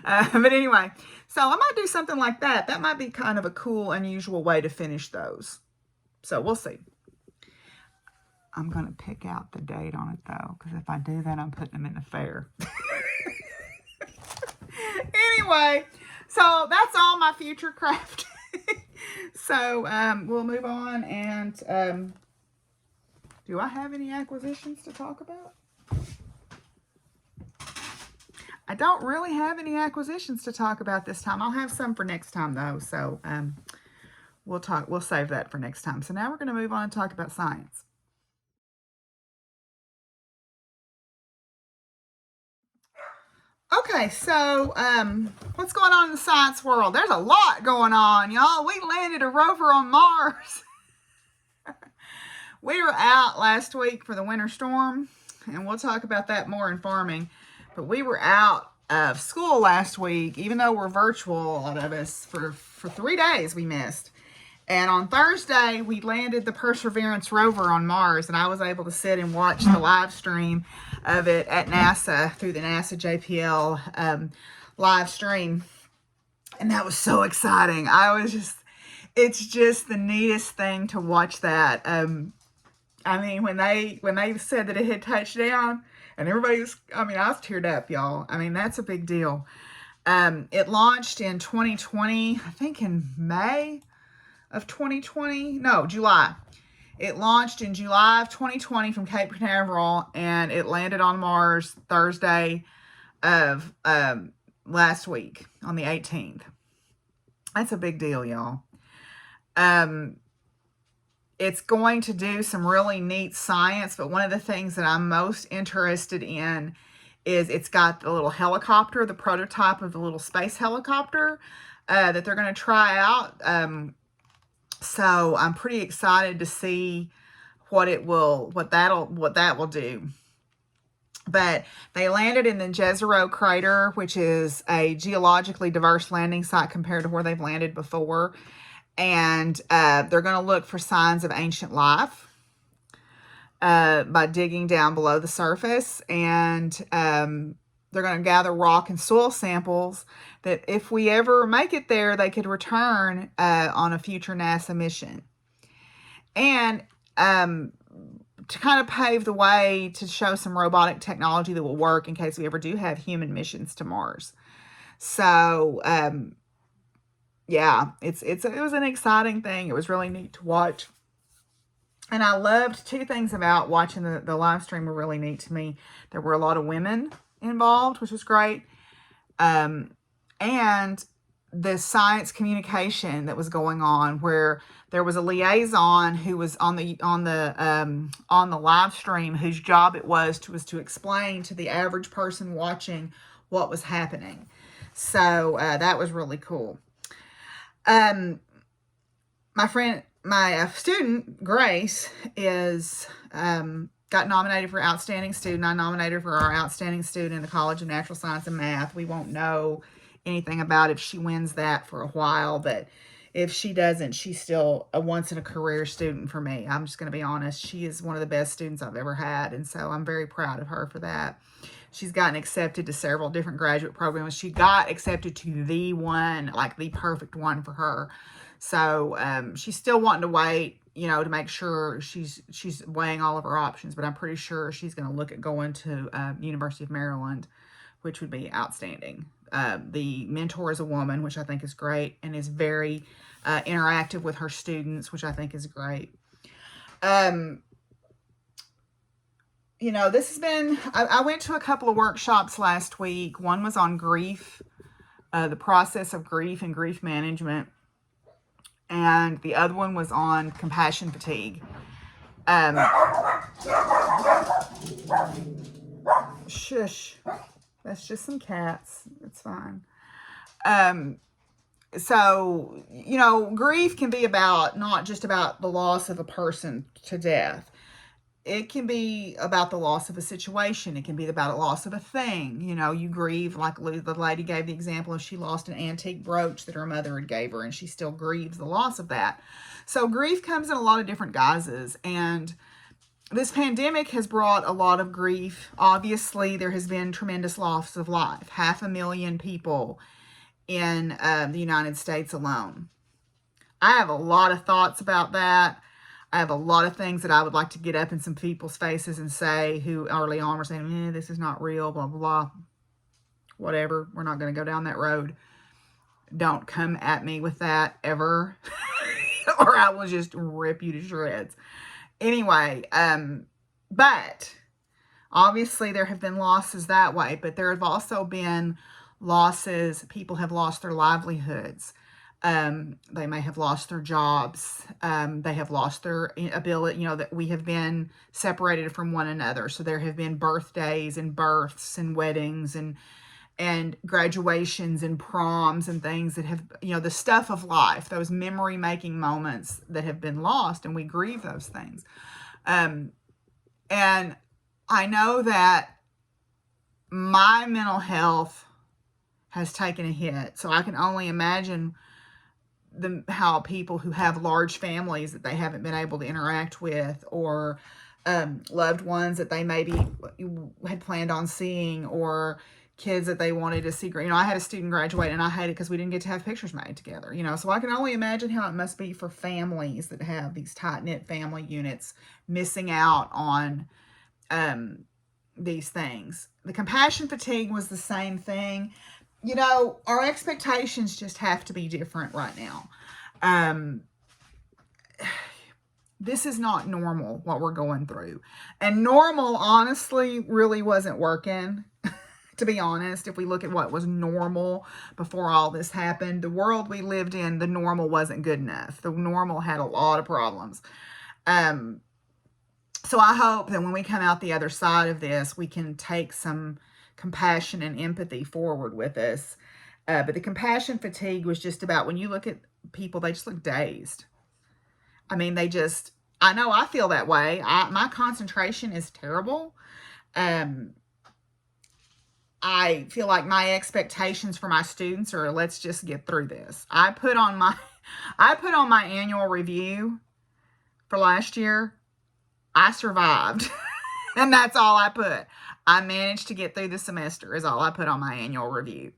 Speaker 1: But anyway, so I might do something like that. That might be kind of a cool, unusual way to finish those. So we'll see. I'm going to pick out the date on it, though, because if I do that, I'm putting them in the fair. Anyway, so that's all my future craft. So we'll move on. And do I have any acquisitions to talk about? I don't really have any acquisitions to talk about this time. I'll have some for next time, though. So we'll save that for next time. So now we're going to move on and talk about science. Okay, so what's going on in the science world? There's a lot going on, y'all. We landed a rover on Mars. We were out last week for the winter storm, and we'll talk about that more in farming. But we were out of school last week, even though we're virtual, a lot of us, for 3 days we missed. And on Thursday, we landed the Perseverance rover on Mars, and I was able to sit and watch the live stream of it at NASA through the NASA JPL live stream. And that was so exciting. It's just the neatest thing to watch that. I mean, when they said that it had touched down, and everybody was, I was teared up, y'all. I mean, that's a big deal. It launched in 2020, I think in May of 2020. No, July. It launched in July of 2020 from Cape Canaveral, and it landed on Mars Thursday of last week on the 18th. That's a big deal, y'all. It's going to do some really neat science, but one of the things that I'm most interested in is it's got the little helicopter, the prototype of the little space helicopter that they're going to try out. So I'm pretty excited to see what that will do. But they landed in the Jezero crater, which is a geologically diverse landing site compared to where they've landed before. And they're going to look for signs of ancient life by digging down below the surface. And they're going to gather rock and soil samples that if we ever make it there, they could return on a future NASA mission. And to kind of pave the way to show some robotic technology that will work in case we ever do have human missions to Mars. So, yeah, it was an exciting thing. It was really neat to watch. And I loved two things about watching the live stream were really neat to me. There were a lot of women involved, which was great. And the science communication that was going on, where there was a liaison who was on the live stream, whose job it was to explain to the average person watching what was happening. So that was really cool. My student Grace is got nominated for Outstanding Student. I nominated for our Outstanding Student in the College of Natural Science and Math. We won't know anything about if she wins that for a while, but if she doesn't, she's still a once-in-a-career student for me. I'm just going to be honest. She is one of the best students I've ever had, and so I'm very proud of her for that. She's gotten accepted to several different graduate programs. She got accepted to the one, like the perfect one for her. So she's still wanting to wait, to make sure she's weighing all of her options, but I'm pretty sure she's going to look at going to University of Maryland, which would be outstanding. The mentor is a woman, which I think is great, and is very interactive with her students, which I think is great. This has been, I went to a couple of workshops last week. One was on grief, the process of grief and grief management. And the other one was on compassion fatigue. Shush. That's just some cats. It's fine. So, grief can be not just about the loss of a person to death. It can be about the loss of a situation. It can be about a loss of a thing. You grieve, like the lady gave the example of she lost an antique brooch that her mother had gave her, and she still grieves the loss of that. So grief comes in a lot of different guises, and this pandemic has brought a lot of grief. Obviously, there has been tremendous loss of life. 500,000 people in the United States alone. I have a lot of thoughts about that. I have a lot of things that I would like to get up in some people's faces and say, who early on were saying, this is not real, blah, blah, blah. Whatever. We're not going to go down that road. Don't come at me with that ever, or I will just rip you to shreds. Anyway, but obviously there have been losses that way, but there have also been losses. People have lost their livelihoods. They may have lost their jobs. They have lost their ability, that we have been separated from one another. So there have been birthdays and births and weddings and graduations and proms and things that have, the stuff of life, those memory making moments that have been lost, and we grieve those things. And I know that my mental health has taken a hit. So I can only imagine how people who have large families that they haven't been able to interact with, or loved ones that they maybe had planned on seeing, or kids that they wanted to see. I had a student graduate, and I hated it because we didn't get to have pictures made together. So I can only imagine how it must be for families that have these tight-knit family units missing out on these things. The compassion fatigue was the same thing. Our expectations just have to be different right now. This is not normal, what we're going through. And normal, honestly, really wasn't working, to be honest. If we look at what was normal before all this happened, the world we lived in, the normal wasn't good enough. The normal had a lot of problems. So I hope that when we come out the other side of this, we can take some compassion and empathy forward with us. But the compassion fatigue was just about, when you look at people, they just look dazed. I know I feel that way. My concentration is terrible. I feel like my expectations for my students are, let's just get through this. I put on my annual review for last year. I survived. And that's all I put. I managed to get through the semester is all I put on my annual review.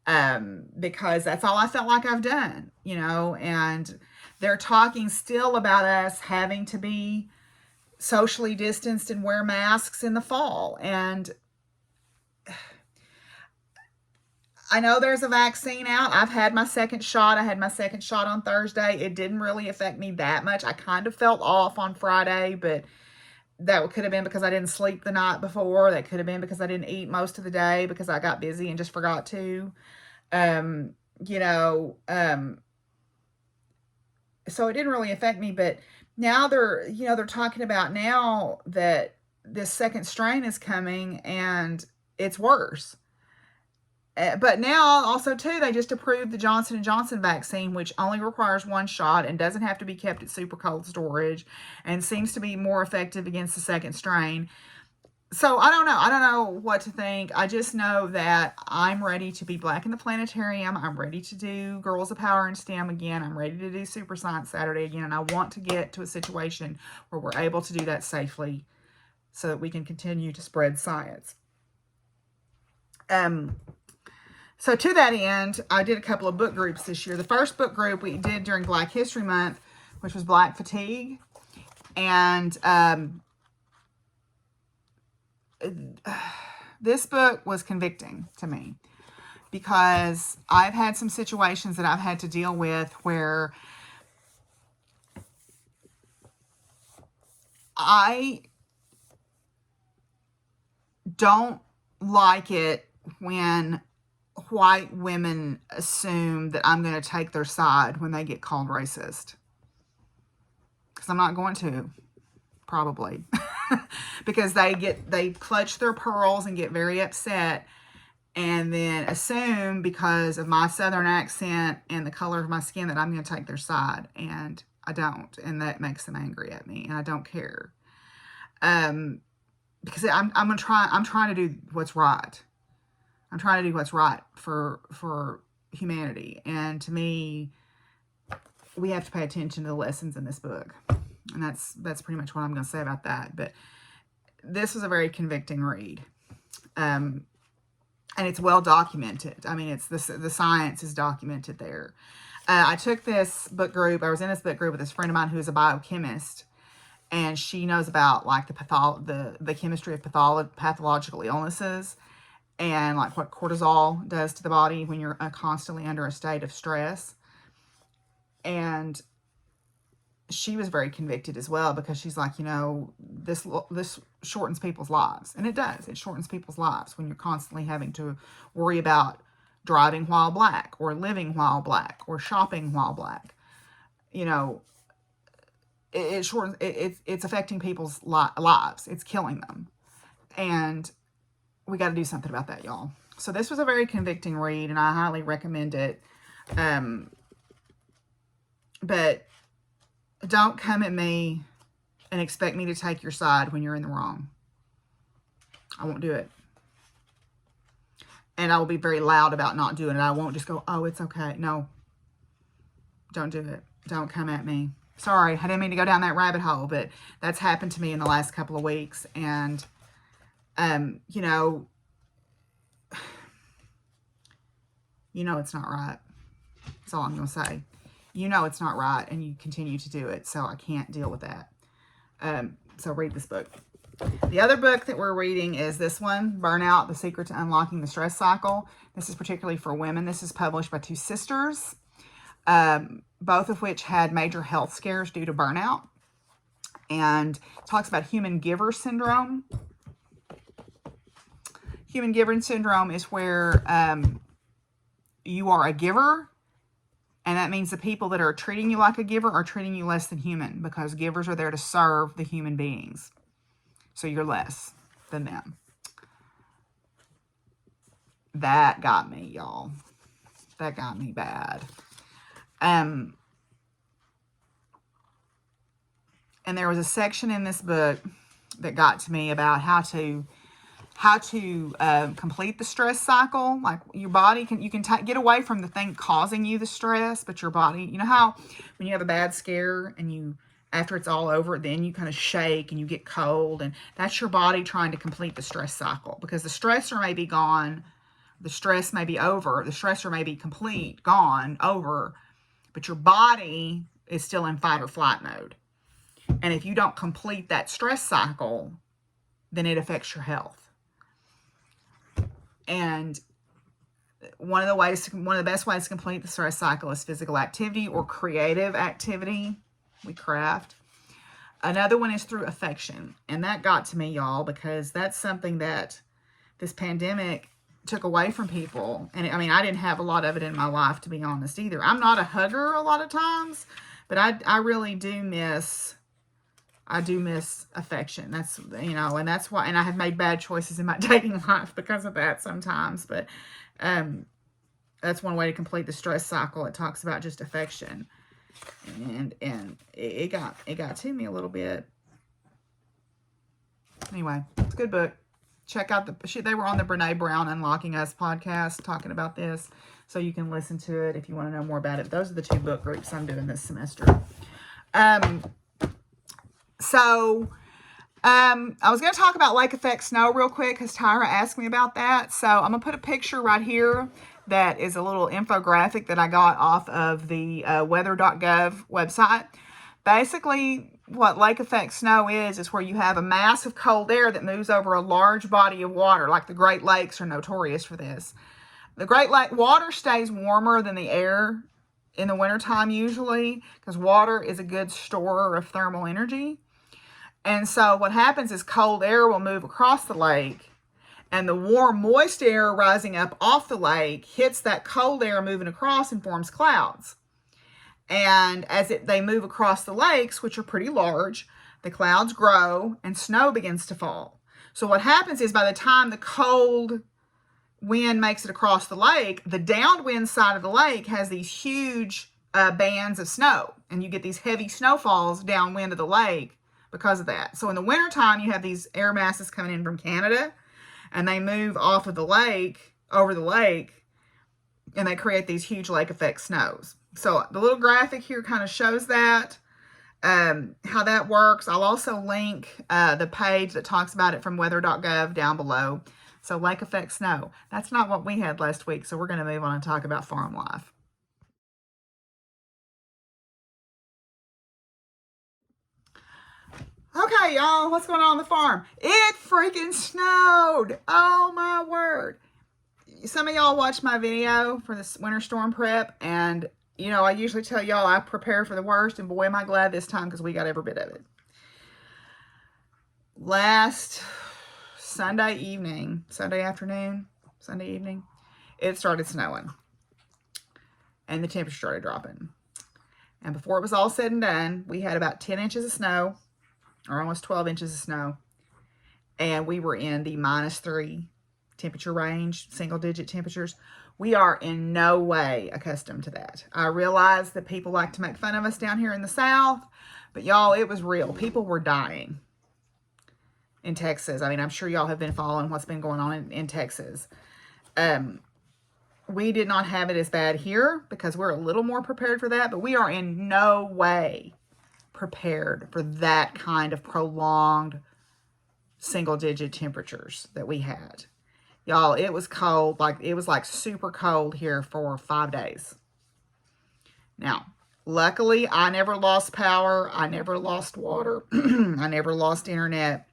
Speaker 1: Because that's all I felt like I've done, and they're talking still about us having to be socially distanced and wear masks in the fall. And I know there's a vaccine out. I've had my second shot. I had my second shot on Thursday. It didn't really affect me that much. I kind of felt off on Friday, but that could have been because I didn't sleep the night before. That could have been because I didn't eat most of the day because I got busy and just forgot to. You know, so it didn't really affect me, but now they're talking about now that this second strain is coming and it's worse. But now also too, they just approved the Johnson & Johnson vaccine, which only requires one shot and doesn't have to be kept at super cold storage and seems to be more effective against the second strain. So I don't know. I don't know what to think. I just know that I'm ready to be Black in the Planetarium. I'm ready to do Girls of Power and STEM again. I'm ready to do Super Science Saturday again. And I want to get to a situation where we're able to do that safely so that we can continue to spread science. So to that end, I did a couple of book groups this year. The first book group we did during Black History Month, which was Black Fatigue. And this book was convicting to me because I've had some situations that I've had to deal with where I don't like it when white women assume that I'm going to take their side when they get called racist. Because I'm not going to, probably. Because they clutch their pearls and get very upset and then assume because of my Southern accent and the color of my skin that I'm going to take their side. And I don't. And that makes them angry at me. And I don't care. Because I'm trying to do what's right. I'm trying to do what's right for humanity. And to me, we have to pay attention to the lessons in this book. And that's pretty much what I'm going to say about that. But this was a very convicting read. And it's well documented. I mean, it's the science is documented there. I took this book group. I was in this book group with this friend of mine who is a biochemist. And she knows about like the chemistry of pathological illnesses and like what cortisol does to the body when you're constantly under a state of stress. And she was very convicted as well because she's like, this shortens people's lives. And it does. It shortens people's lives when you're constantly having to worry about driving while Black or living while Black or shopping while Black. It shortens. It's affecting people's lives. It's killing them. And we got to do something about that, y'all. So this was a very convicting read, and I highly recommend it. But don't come at me and expect me to take your side when you're in the wrong. I won't do it. And I will be very loud about not doing it. I won't just go, oh, it's okay. No. Don't do it. Don't come at me. Sorry, I didn't mean to go down that rabbit hole, but that's happened to me in the last couple of weeks. And, it's not right. That's all I'm going to say. It's not right, and you continue to do it, so I can't deal with that. So read this book. The other book that we're reading is this one, Burnout, The Secret to Unlocking the Stress Cycle. This is particularly for women. This is published by two sisters, both of which had major health scares due to burnout. And it talks about human giver syndrome. Human giver syndrome is where you are a giver. And that means the people that are treating you like a giver are treating you less than human because givers are there to serve the human beings. So you're less than them. That got me, y'all. That got me bad. And there was a section in this book that got to me about how to complete the stress cycle. Like your body you can get away from the thing causing you the stress, but your body, how when you have a bad scare and after it's all over, then you kind of shake and you get cold, and that's your body trying to complete the stress cycle because the stressor may be gone, the stress may be over, the stressor may be complete, gone, over, but your body is still in fight or flight mode. And if you don't complete that stress cycle, then it affects your health. And one of the best ways to complete the stress cycle is physical activity or creative activity. We craft. Another one is through affection. And that got to me, y'all, because that's something that this pandemic took away from people. And I mean, I didn't have a lot of it in my life, to be honest, either. I'm not a hugger a lot of times, but I really do miss affection. That's, you know, and that's why, and I have made bad choices in my dating life because of that sometimes. But that's one way to complete the stress cycle. It talks about just affection. And it got to me a little bit. Anyway, it's a good book. Check out they were on the Brene Brown Unlocking Us podcast talking about this, so you can listen to it if you want to know more about it. Those are the 2 book groups I'm doing this semester. I was going to talk about lake effect snow real quick because Tyra asked me about that. So I'm going to put a picture right here that is a little infographic that I got off of the weather.gov website. Basically, what lake effect snow is where you have a mass of cold air that moves over a large body of water, like the Great Lakes are notorious for this. The Great Lake water stays warmer than the air in the wintertime usually, because water is a good storer of thermal energy. And so what happens is cold air will move across the lake, and the warm, moist air rising up off the lake hits that cold air moving across and forms clouds. And as they move across the lakes, which are pretty large, the clouds grow and snow begins to fall. So what happens is by the time the cold wind makes it across the lake, the downwind side of the lake has these huge bands of snow. And you get these heavy snowfalls downwind of the lake because of that. So in the wintertime, you have these air masses coming in from Canada, and they move off of the lake, over the lake, and they create these huge lake effect snows. So the little graphic here kind of shows that, how that works. I'll also link the page that talks about it from weather.gov down below. So lake effect snow. That's not what we had last week, so we're going to move on and talk about farm life. Okay, y'all, what's going on the farm? It freaking snowed. Oh, my word. Some of y'all watched my video for this winter storm prep, and, you know, I usually tell y'all I prepare for the worst, and boy, am I glad this time because we got every bit of it. Last Sunday evening, Sunday evening, it started snowing, and the temperature started dropping. And before it was all said and done, we had about 10 inches of snow, or almost 12 inches of snow, and we were in the -3 temperature range, single-digit temperatures. We are in no way accustomed to that. I realize that people like to make fun of us down here in the South, but y'all, it was real. People were dying in Texas. I mean, I'm sure y'all have been following what's been going on in Texas. We did not have it as bad here because we're a little more prepared for that, but we are in no way prepared for that kind of prolonged single-digit temperatures that we had. Y'all, it was cold. It was like super cold here for 5 days. Now, luckily, I never lost power. I never lost water. I never lost internet.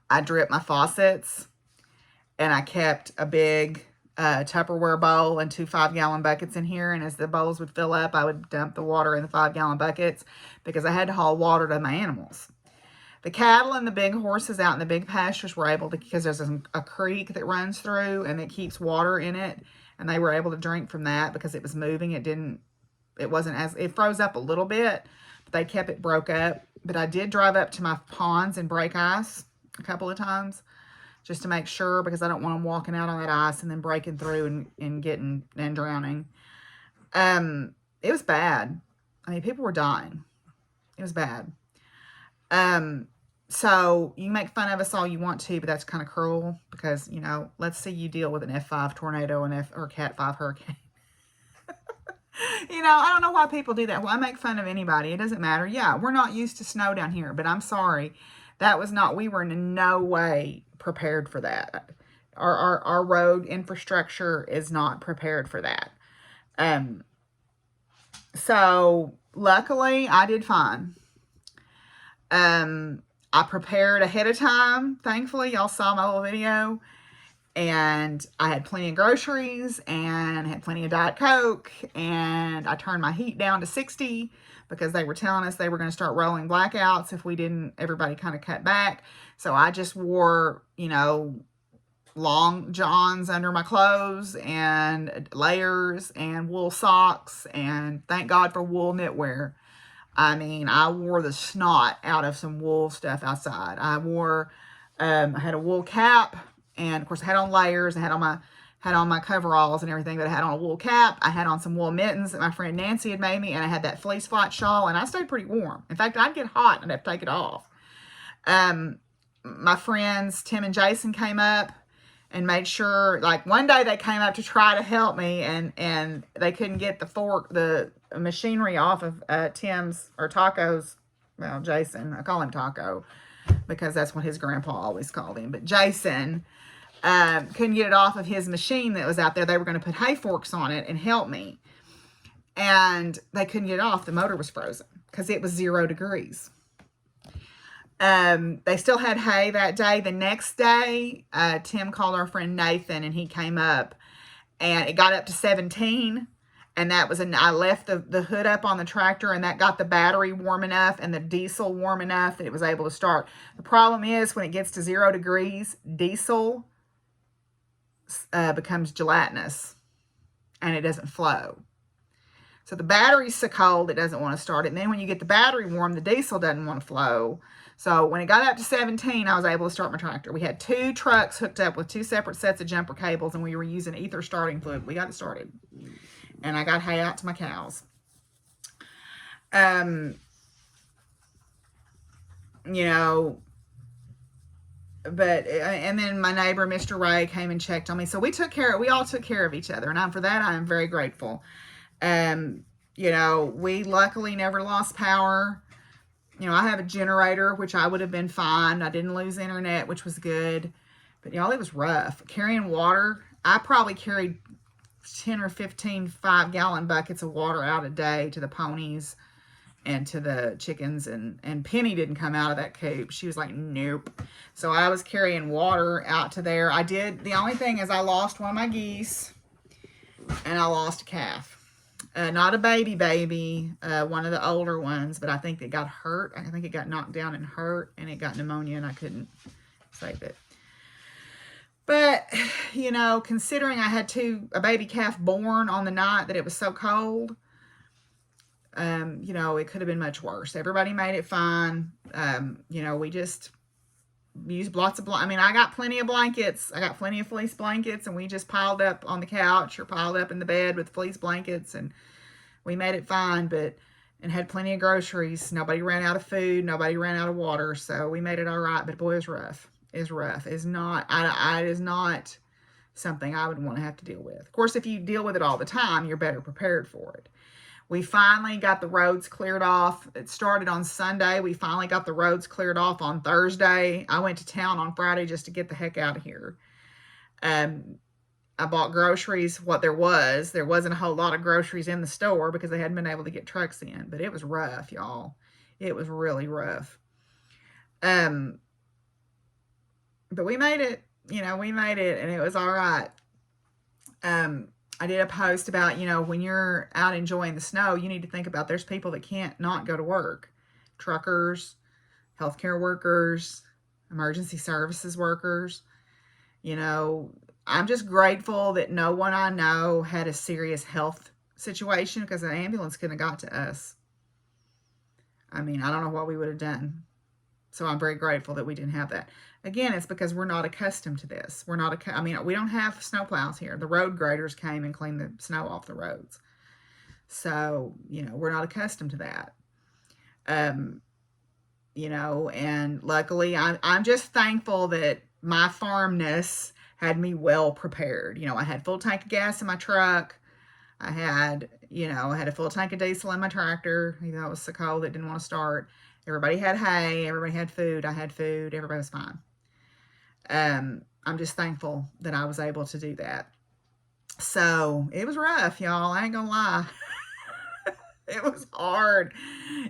Speaker 1: I dripped my faucets, and I kept a big Tupperware bowl and 2 5-gallon buckets in here. And as the bowls would fill up, I would dump the water in the 5-gallon buckets because I had to haul water to my animals. The cattle and the big horses out in the big pastures were able to, because there's a creek that runs through and it keeps water in it, and they were able to drink from that because it was moving. It froze up a little bit, but they kept it broke up. But I did drive up to my ponds and break ice a couple of times just to make sure, because I don't want them walking out on that ice and then breaking through and drowning. It was bad. I mean, people were dying. It was bad. So you can make fun of us all you want to, but that's kind of cruel because, you know, let's see you deal with an F5 tornado or Cat 5 hurricane. You know, I don't know why people do that. Well, I make fun of anybody. It doesn't matter. Yeah, we're not used to snow down here, but I'm sorry. We were in no way prepared for that. Our road infrastructure is not prepared for that. So luckily I did fine. I prepared ahead of time. Thankfully, y'all saw my little video. And I had plenty of groceries and had plenty of Diet Coke. And I turned my heat down to 60 because they were telling us they were going to start rolling blackouts if we didn't, everybody kind of cut back. So I just wore, you know, long johns under my clothes and layers and wool socks, and thank God for wool knitwear. I mean, I wore the snot out of some wool stuff outside. I had a wool cap, and of course I had on layers. I had on my coveralls and everything, but I had on a wool cap. I had on some wool mittens that my friend Nancy had made me, and I had that fleece flight shawl, and I stayed pretty warm. In fact, I'd get hot and I'd have to take it off. My friends Tim and Jason came up and made sure, like one day they came up to try to help me, and they couldn't get the machinery off of Tim's or Taco's, well, Jason, I call him Taco because that's what his grandpa always called him, but Jason couldn't get it off of his machine that was out there. They were going to put hay forks on it and help me, and they couldn't get it off. The motor was frozen because it was 0 degrees. They still had hay that day. The next day, Tim called our friend Nathan, and he came up, and it got up to 17. And that was, I left the hood up on the tractor, and that got the battery warm enough and the diesel warm enough that it was able to start. The problem is when it gets to 0 degrees, diesel becomes gelatinous and it doesn't flow. So the battery's so cold, it doesn't want to start it. And then when you get the battery warm, the diesel doesn't want to flow. So when it got up to 17, I was able to start my tractor. We had 2 trucks hooked up with 2 separate sets of jumper cables, and we were using ether starting fluid. We got it started. And I got hay out to my cows. You know, but, and then my neighbor, Mr. Ray, came and checked on me. So we all took care of each other. And for that, I am very grateful. You know, we luckily never lost power. You know, I have a generator, which I would have been fine. I didn't lose internet, which was good. But y'all, it was rough. Carrying water, I probably carried 10 or 15 5-gallon buckets of water out a day to the ponies and to the chickens, and Penny didn't come out of that coop. She was like, nope. So I was carrying water out to there. The only thing is I lost one of my geese, and I lost a calf. Not a baby, one of the older ones, but I think it got hurt. I think it got knocked down and hurt, and it got pneumonia, and I couldn't save it. But, you know, considering I had a baby calf born on the night that it was so cold, you know, it could have been much worse. Everybody made it fine. You know, we just used lots of, I mean, I got plenty of blankets. I got plenty of fleece blankets, and we just piled up on the couch or piled up in the bed with fleece blankets, and we made it fine, and had plenty of groceries. Nobody ran out of food. Nobody ran out of water. So we made it all right. But boy, it was rough. It's rough. It's not, it is not something I would want to have to deal with. Of course, if you deal with it all the time, you're better prepared for it. We finally got the roads cleared off. It started on Sunday. We finally got the roads cleared off on Thursday. I went to town on Friday just to get the heck out of here. I bought groceries. There wasn't a whole lot of groceries in the store because they hadn't been able to get trucks in. But it was rough, y'all. It was really rough. But we made it, you know, and it was all right. I did a post about, you know, when you're out enjoying the snow, you need to think about there's people that can't not go to work. Truckers, healthcare workers, emergency services workers. You know, I'm just grateful that no one I know had a serious health situation because the ambulance couldn't have got to us. I mean, I don't know what we would have done. So I'm very grateful that we didn't have that. Again, it's because we're not accustomed to this. We don't have snowplows here. The road graders came and cleaned the snow off the roads. So, you know, we're not accustomed to that. You know, and luckily I'm just thankful that my farmness had me well prepared. You know, I had full tank of gas in my truck. I had a full tank of diesel in my tractor, even though it was so cold it didn't want to start. Everybody had hay. Everybody had food. I had food. Everybody was fine. I'm just thankful that I was able to do that. So it was rough, y'all. I ain't gonna lie. It was hard.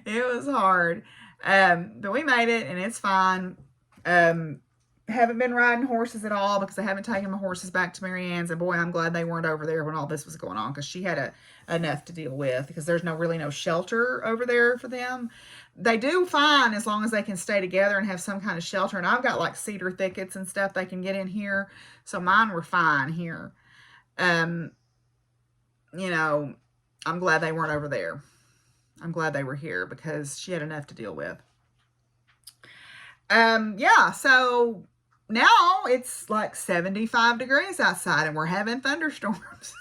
Speaker 1: It was hard. But we made it, and it's fine. Haven't been riding horses at all because I haven't taken my horses back to Marianne's. And boy, I'm glad they weren't over there when all this was going on, because she had enough to deal with, because there's really no shelter over there for them. They do fine as long as they can stay together and have some kind of shelter. And I've got like cedar thickets and stuff they can get in here. So mine were fine here. You know, I'm glad they weren't over there. I'm glad they were here because she had enough to deal with. Yeah, so now it's like 75 degrees outside and we're having thunderstorms.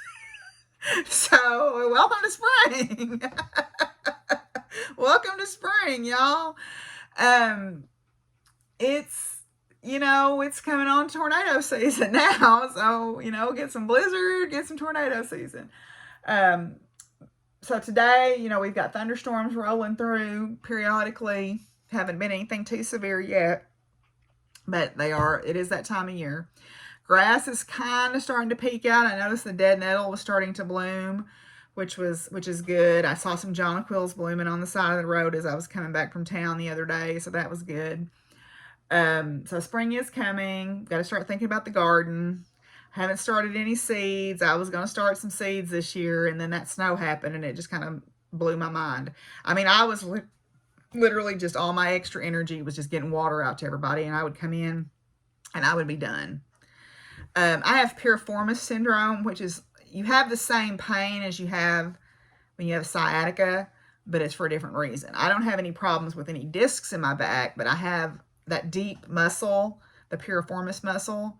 Speaker 1: So, welcome to spring. Welcome to spring, y'all. It's, it's coming on tornado season now. So, get some blizzard, get some tornado season. So today, we've got thunderstorms rolling through periodically. Haven't been anything too severe yet, but it is that time of year. Grass is kind of starting to peak out. I noticed the dead nettle was starting to bloom, which is good. I saw some jonquils blooming on the side of the road as I was coming back from town the other day, so that was good. So spring is coming. Got to start thinking about the garden. Haven't started any seeds. I was going to start some seeds this year, and then that snow happened, and it just kind of blew my mind. I mean, I was literally just all my extra energy was just getting water out to everybody, and I would come in and I would be done. I have Piriformis Syndrome, which is, you have the same pain as you have when you have sciatica, but it's for a different reason. I don't have any problems with any discs in my back, but I have that deep muscle, the piriformis muscle.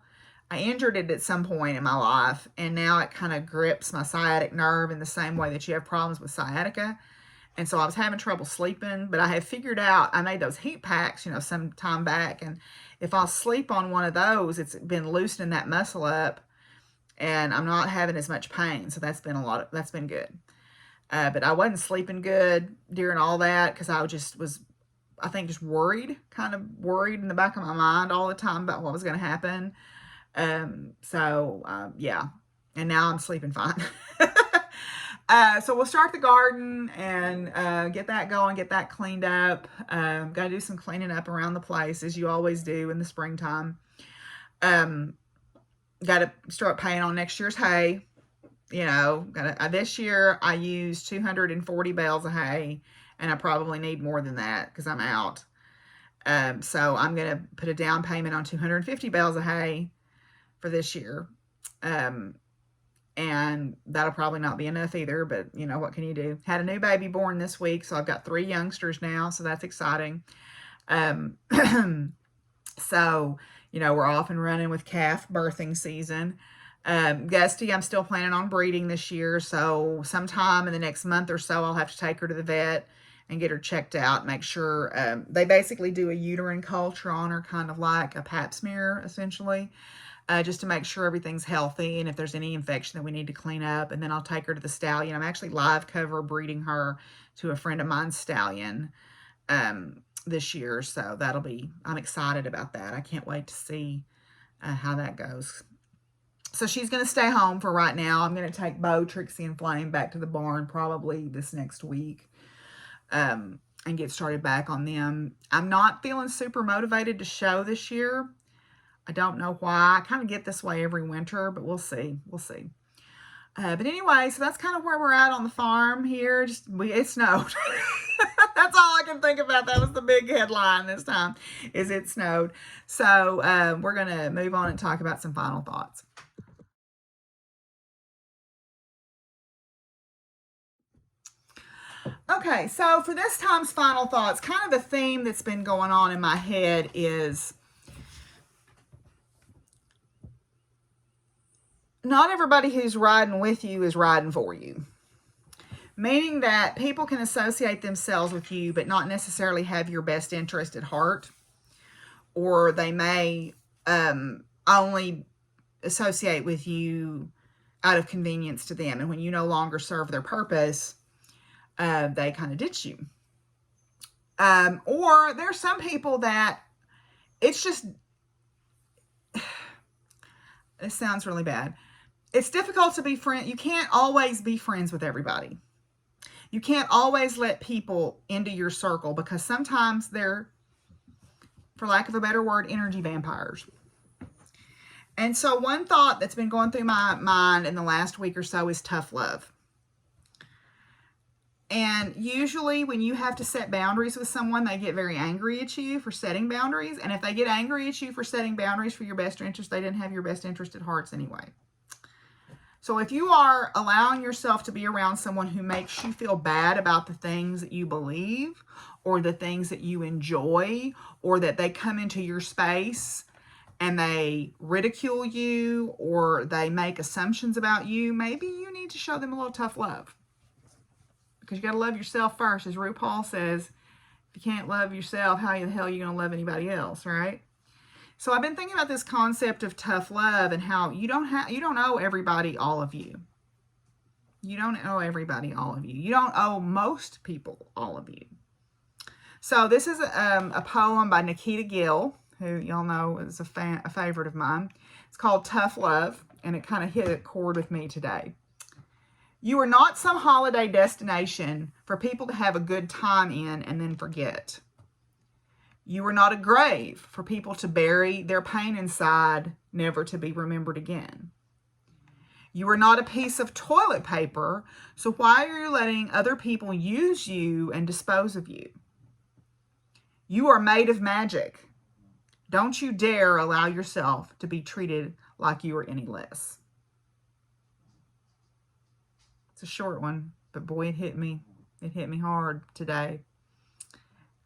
Speaker 1: I injured it at some point in my life, and now it kind of grips my sciatic nerve in the same way that you have problems with sciatica. And so I was having trouble sleeping, but I have figured out, I made those heat packs, some time back. And if I'll sleep on one of those, it's been loosening that muscle up, and I'm not having as much pain. So that's been good. But I wasn't sleeping good during all that because I was, I think, just worried in the back of my mind all the time about what was going to happen. Yeah. And now I'm sleeping fine. So we'll start the garden and get that going, get that cleaned up. Got to do some cleaning up around the place, as you always do in the springtime. Got to start paying on next year's hay. This year I used 240 bales of hay, and I probably need more than that because I'm out. So I'm going to put a down payment on 250 bales of hay for this year. And that'll probably not be enough either, but what can you do? Had a new baby born this week, so I've got 3 youngsters now, so that's exciting. So, we're off and running with calf birthing season. Gusty, I'm still planning on breeding this year, so sometime in the next month or so, I'll have to take her to the vet and get her checked out, make sure, they basically do a uterine culture on her, kind of like a pap smear, essentially. Just to make sure everything's healthy and if there's any infection that we need to clean up. And then I'll take her to the stallion. I'm actually live cover breeding her to a friend of mine's stallion this year. So I'm excited about that. I can't wait to see how that goes. So she's going to stay home for right now. I'm going to take Bo, Trixie, and Flame back to the barn probably this next week and get started back on them. I'm not feeling super motivated to show this year. I don't know why. I kind of get this way every winter, but we'll see. But anyway, so that's kind of where we're at on the farm here. It snowed. That's all I can think about. That was the big headline this time, is it snowed. So we're going to move on and talk about some final thoughts. Okay, so for this time's final thoughts, kind of the theme that's been going on in my head is not everybody who's riding with you is riding for you. Meaning that people can associate themselves with you, but not necessarily have your best interest at heart. Or they may only associate with you out of convenience to them. And when you no longer serve their purpose, they kind of ditch you. Or there's some people that it's just, this sounds really bad. It's difficult to be friends. You can't always be friends with everybody. You can't always let people into your circle because sometimes they're, for lack of a better word, energy vampires. And so one thought that's been going through my mind in the last week or so is tough love. And usually when you have to set boundaries with someone, they get very angry at you for setting boundaries. And if they get angry at you for setting boundaries for your best interest, they didn't have your best interest at heart anyway. So if you are allowing yourself to be around someone who makes you feel bad about the things that you believe or the things that you enjoy, or that they come into your space and they ridicule you or they make assumptions about you, maybe you need to show them a little tough love. Because you got to love yourself first. As RuPaul says, if you can't love yourself, how the hell are you going to love anybody else, right? So I've been thinking about this concept of tough love and how you don't owe everybody all of you. You don't owe everybody all of you. You don't owe most people all of you. So this is a poem by Nikita Gill, who y'all know is a favorite of mine. It's called Tough Love, and it kind of hit a chord with me today. You are not some holiday destination for people to have a good time in and then forget. You are not a grave for people to bury their pain inside, never to be remembered again. You are not a piece of toilet paper, so why are you letting other people use you and dispose of you? You are made of magic. Don't you dare allow yourself to be treated like you are any less. It's a short one, but boy, it hit me. It hit me hard today.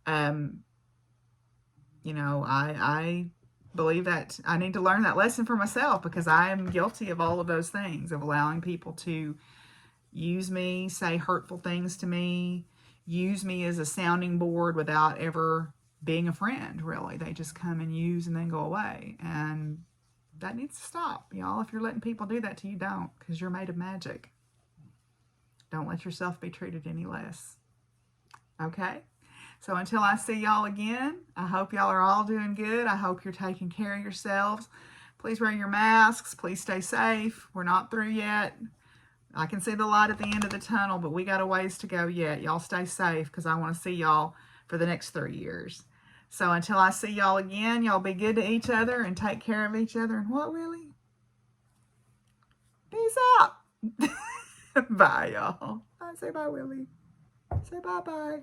Speaker 1: You know, I believe that I need to learn that lesson for myself because I am guilty of all of those things, of allowing people to use me, say hurtful things to me, use me as a sounding board without ever being a friend, really. They just come and use and then go away. And that needs to stop, y'all. If you're letting people do that to you, don't, because you're made of magic. Don't let yourself be treated any less. Okay? So until I see y'all again, I hope y'all are all doing good. I hope you're taking care of yourselves. Please wear your masks. Please stay safe. We're not through yet. I can see the light at the end of the tunnel, but we got a ways to go yet. Y'all stay safe because I want to see y'all for the next 3 years. So until I see y'all again, y'all be good to each other and take care of each other. And what, Willie? Peace out. Bye, y'all. Say bye, Willie. Say bye-bye.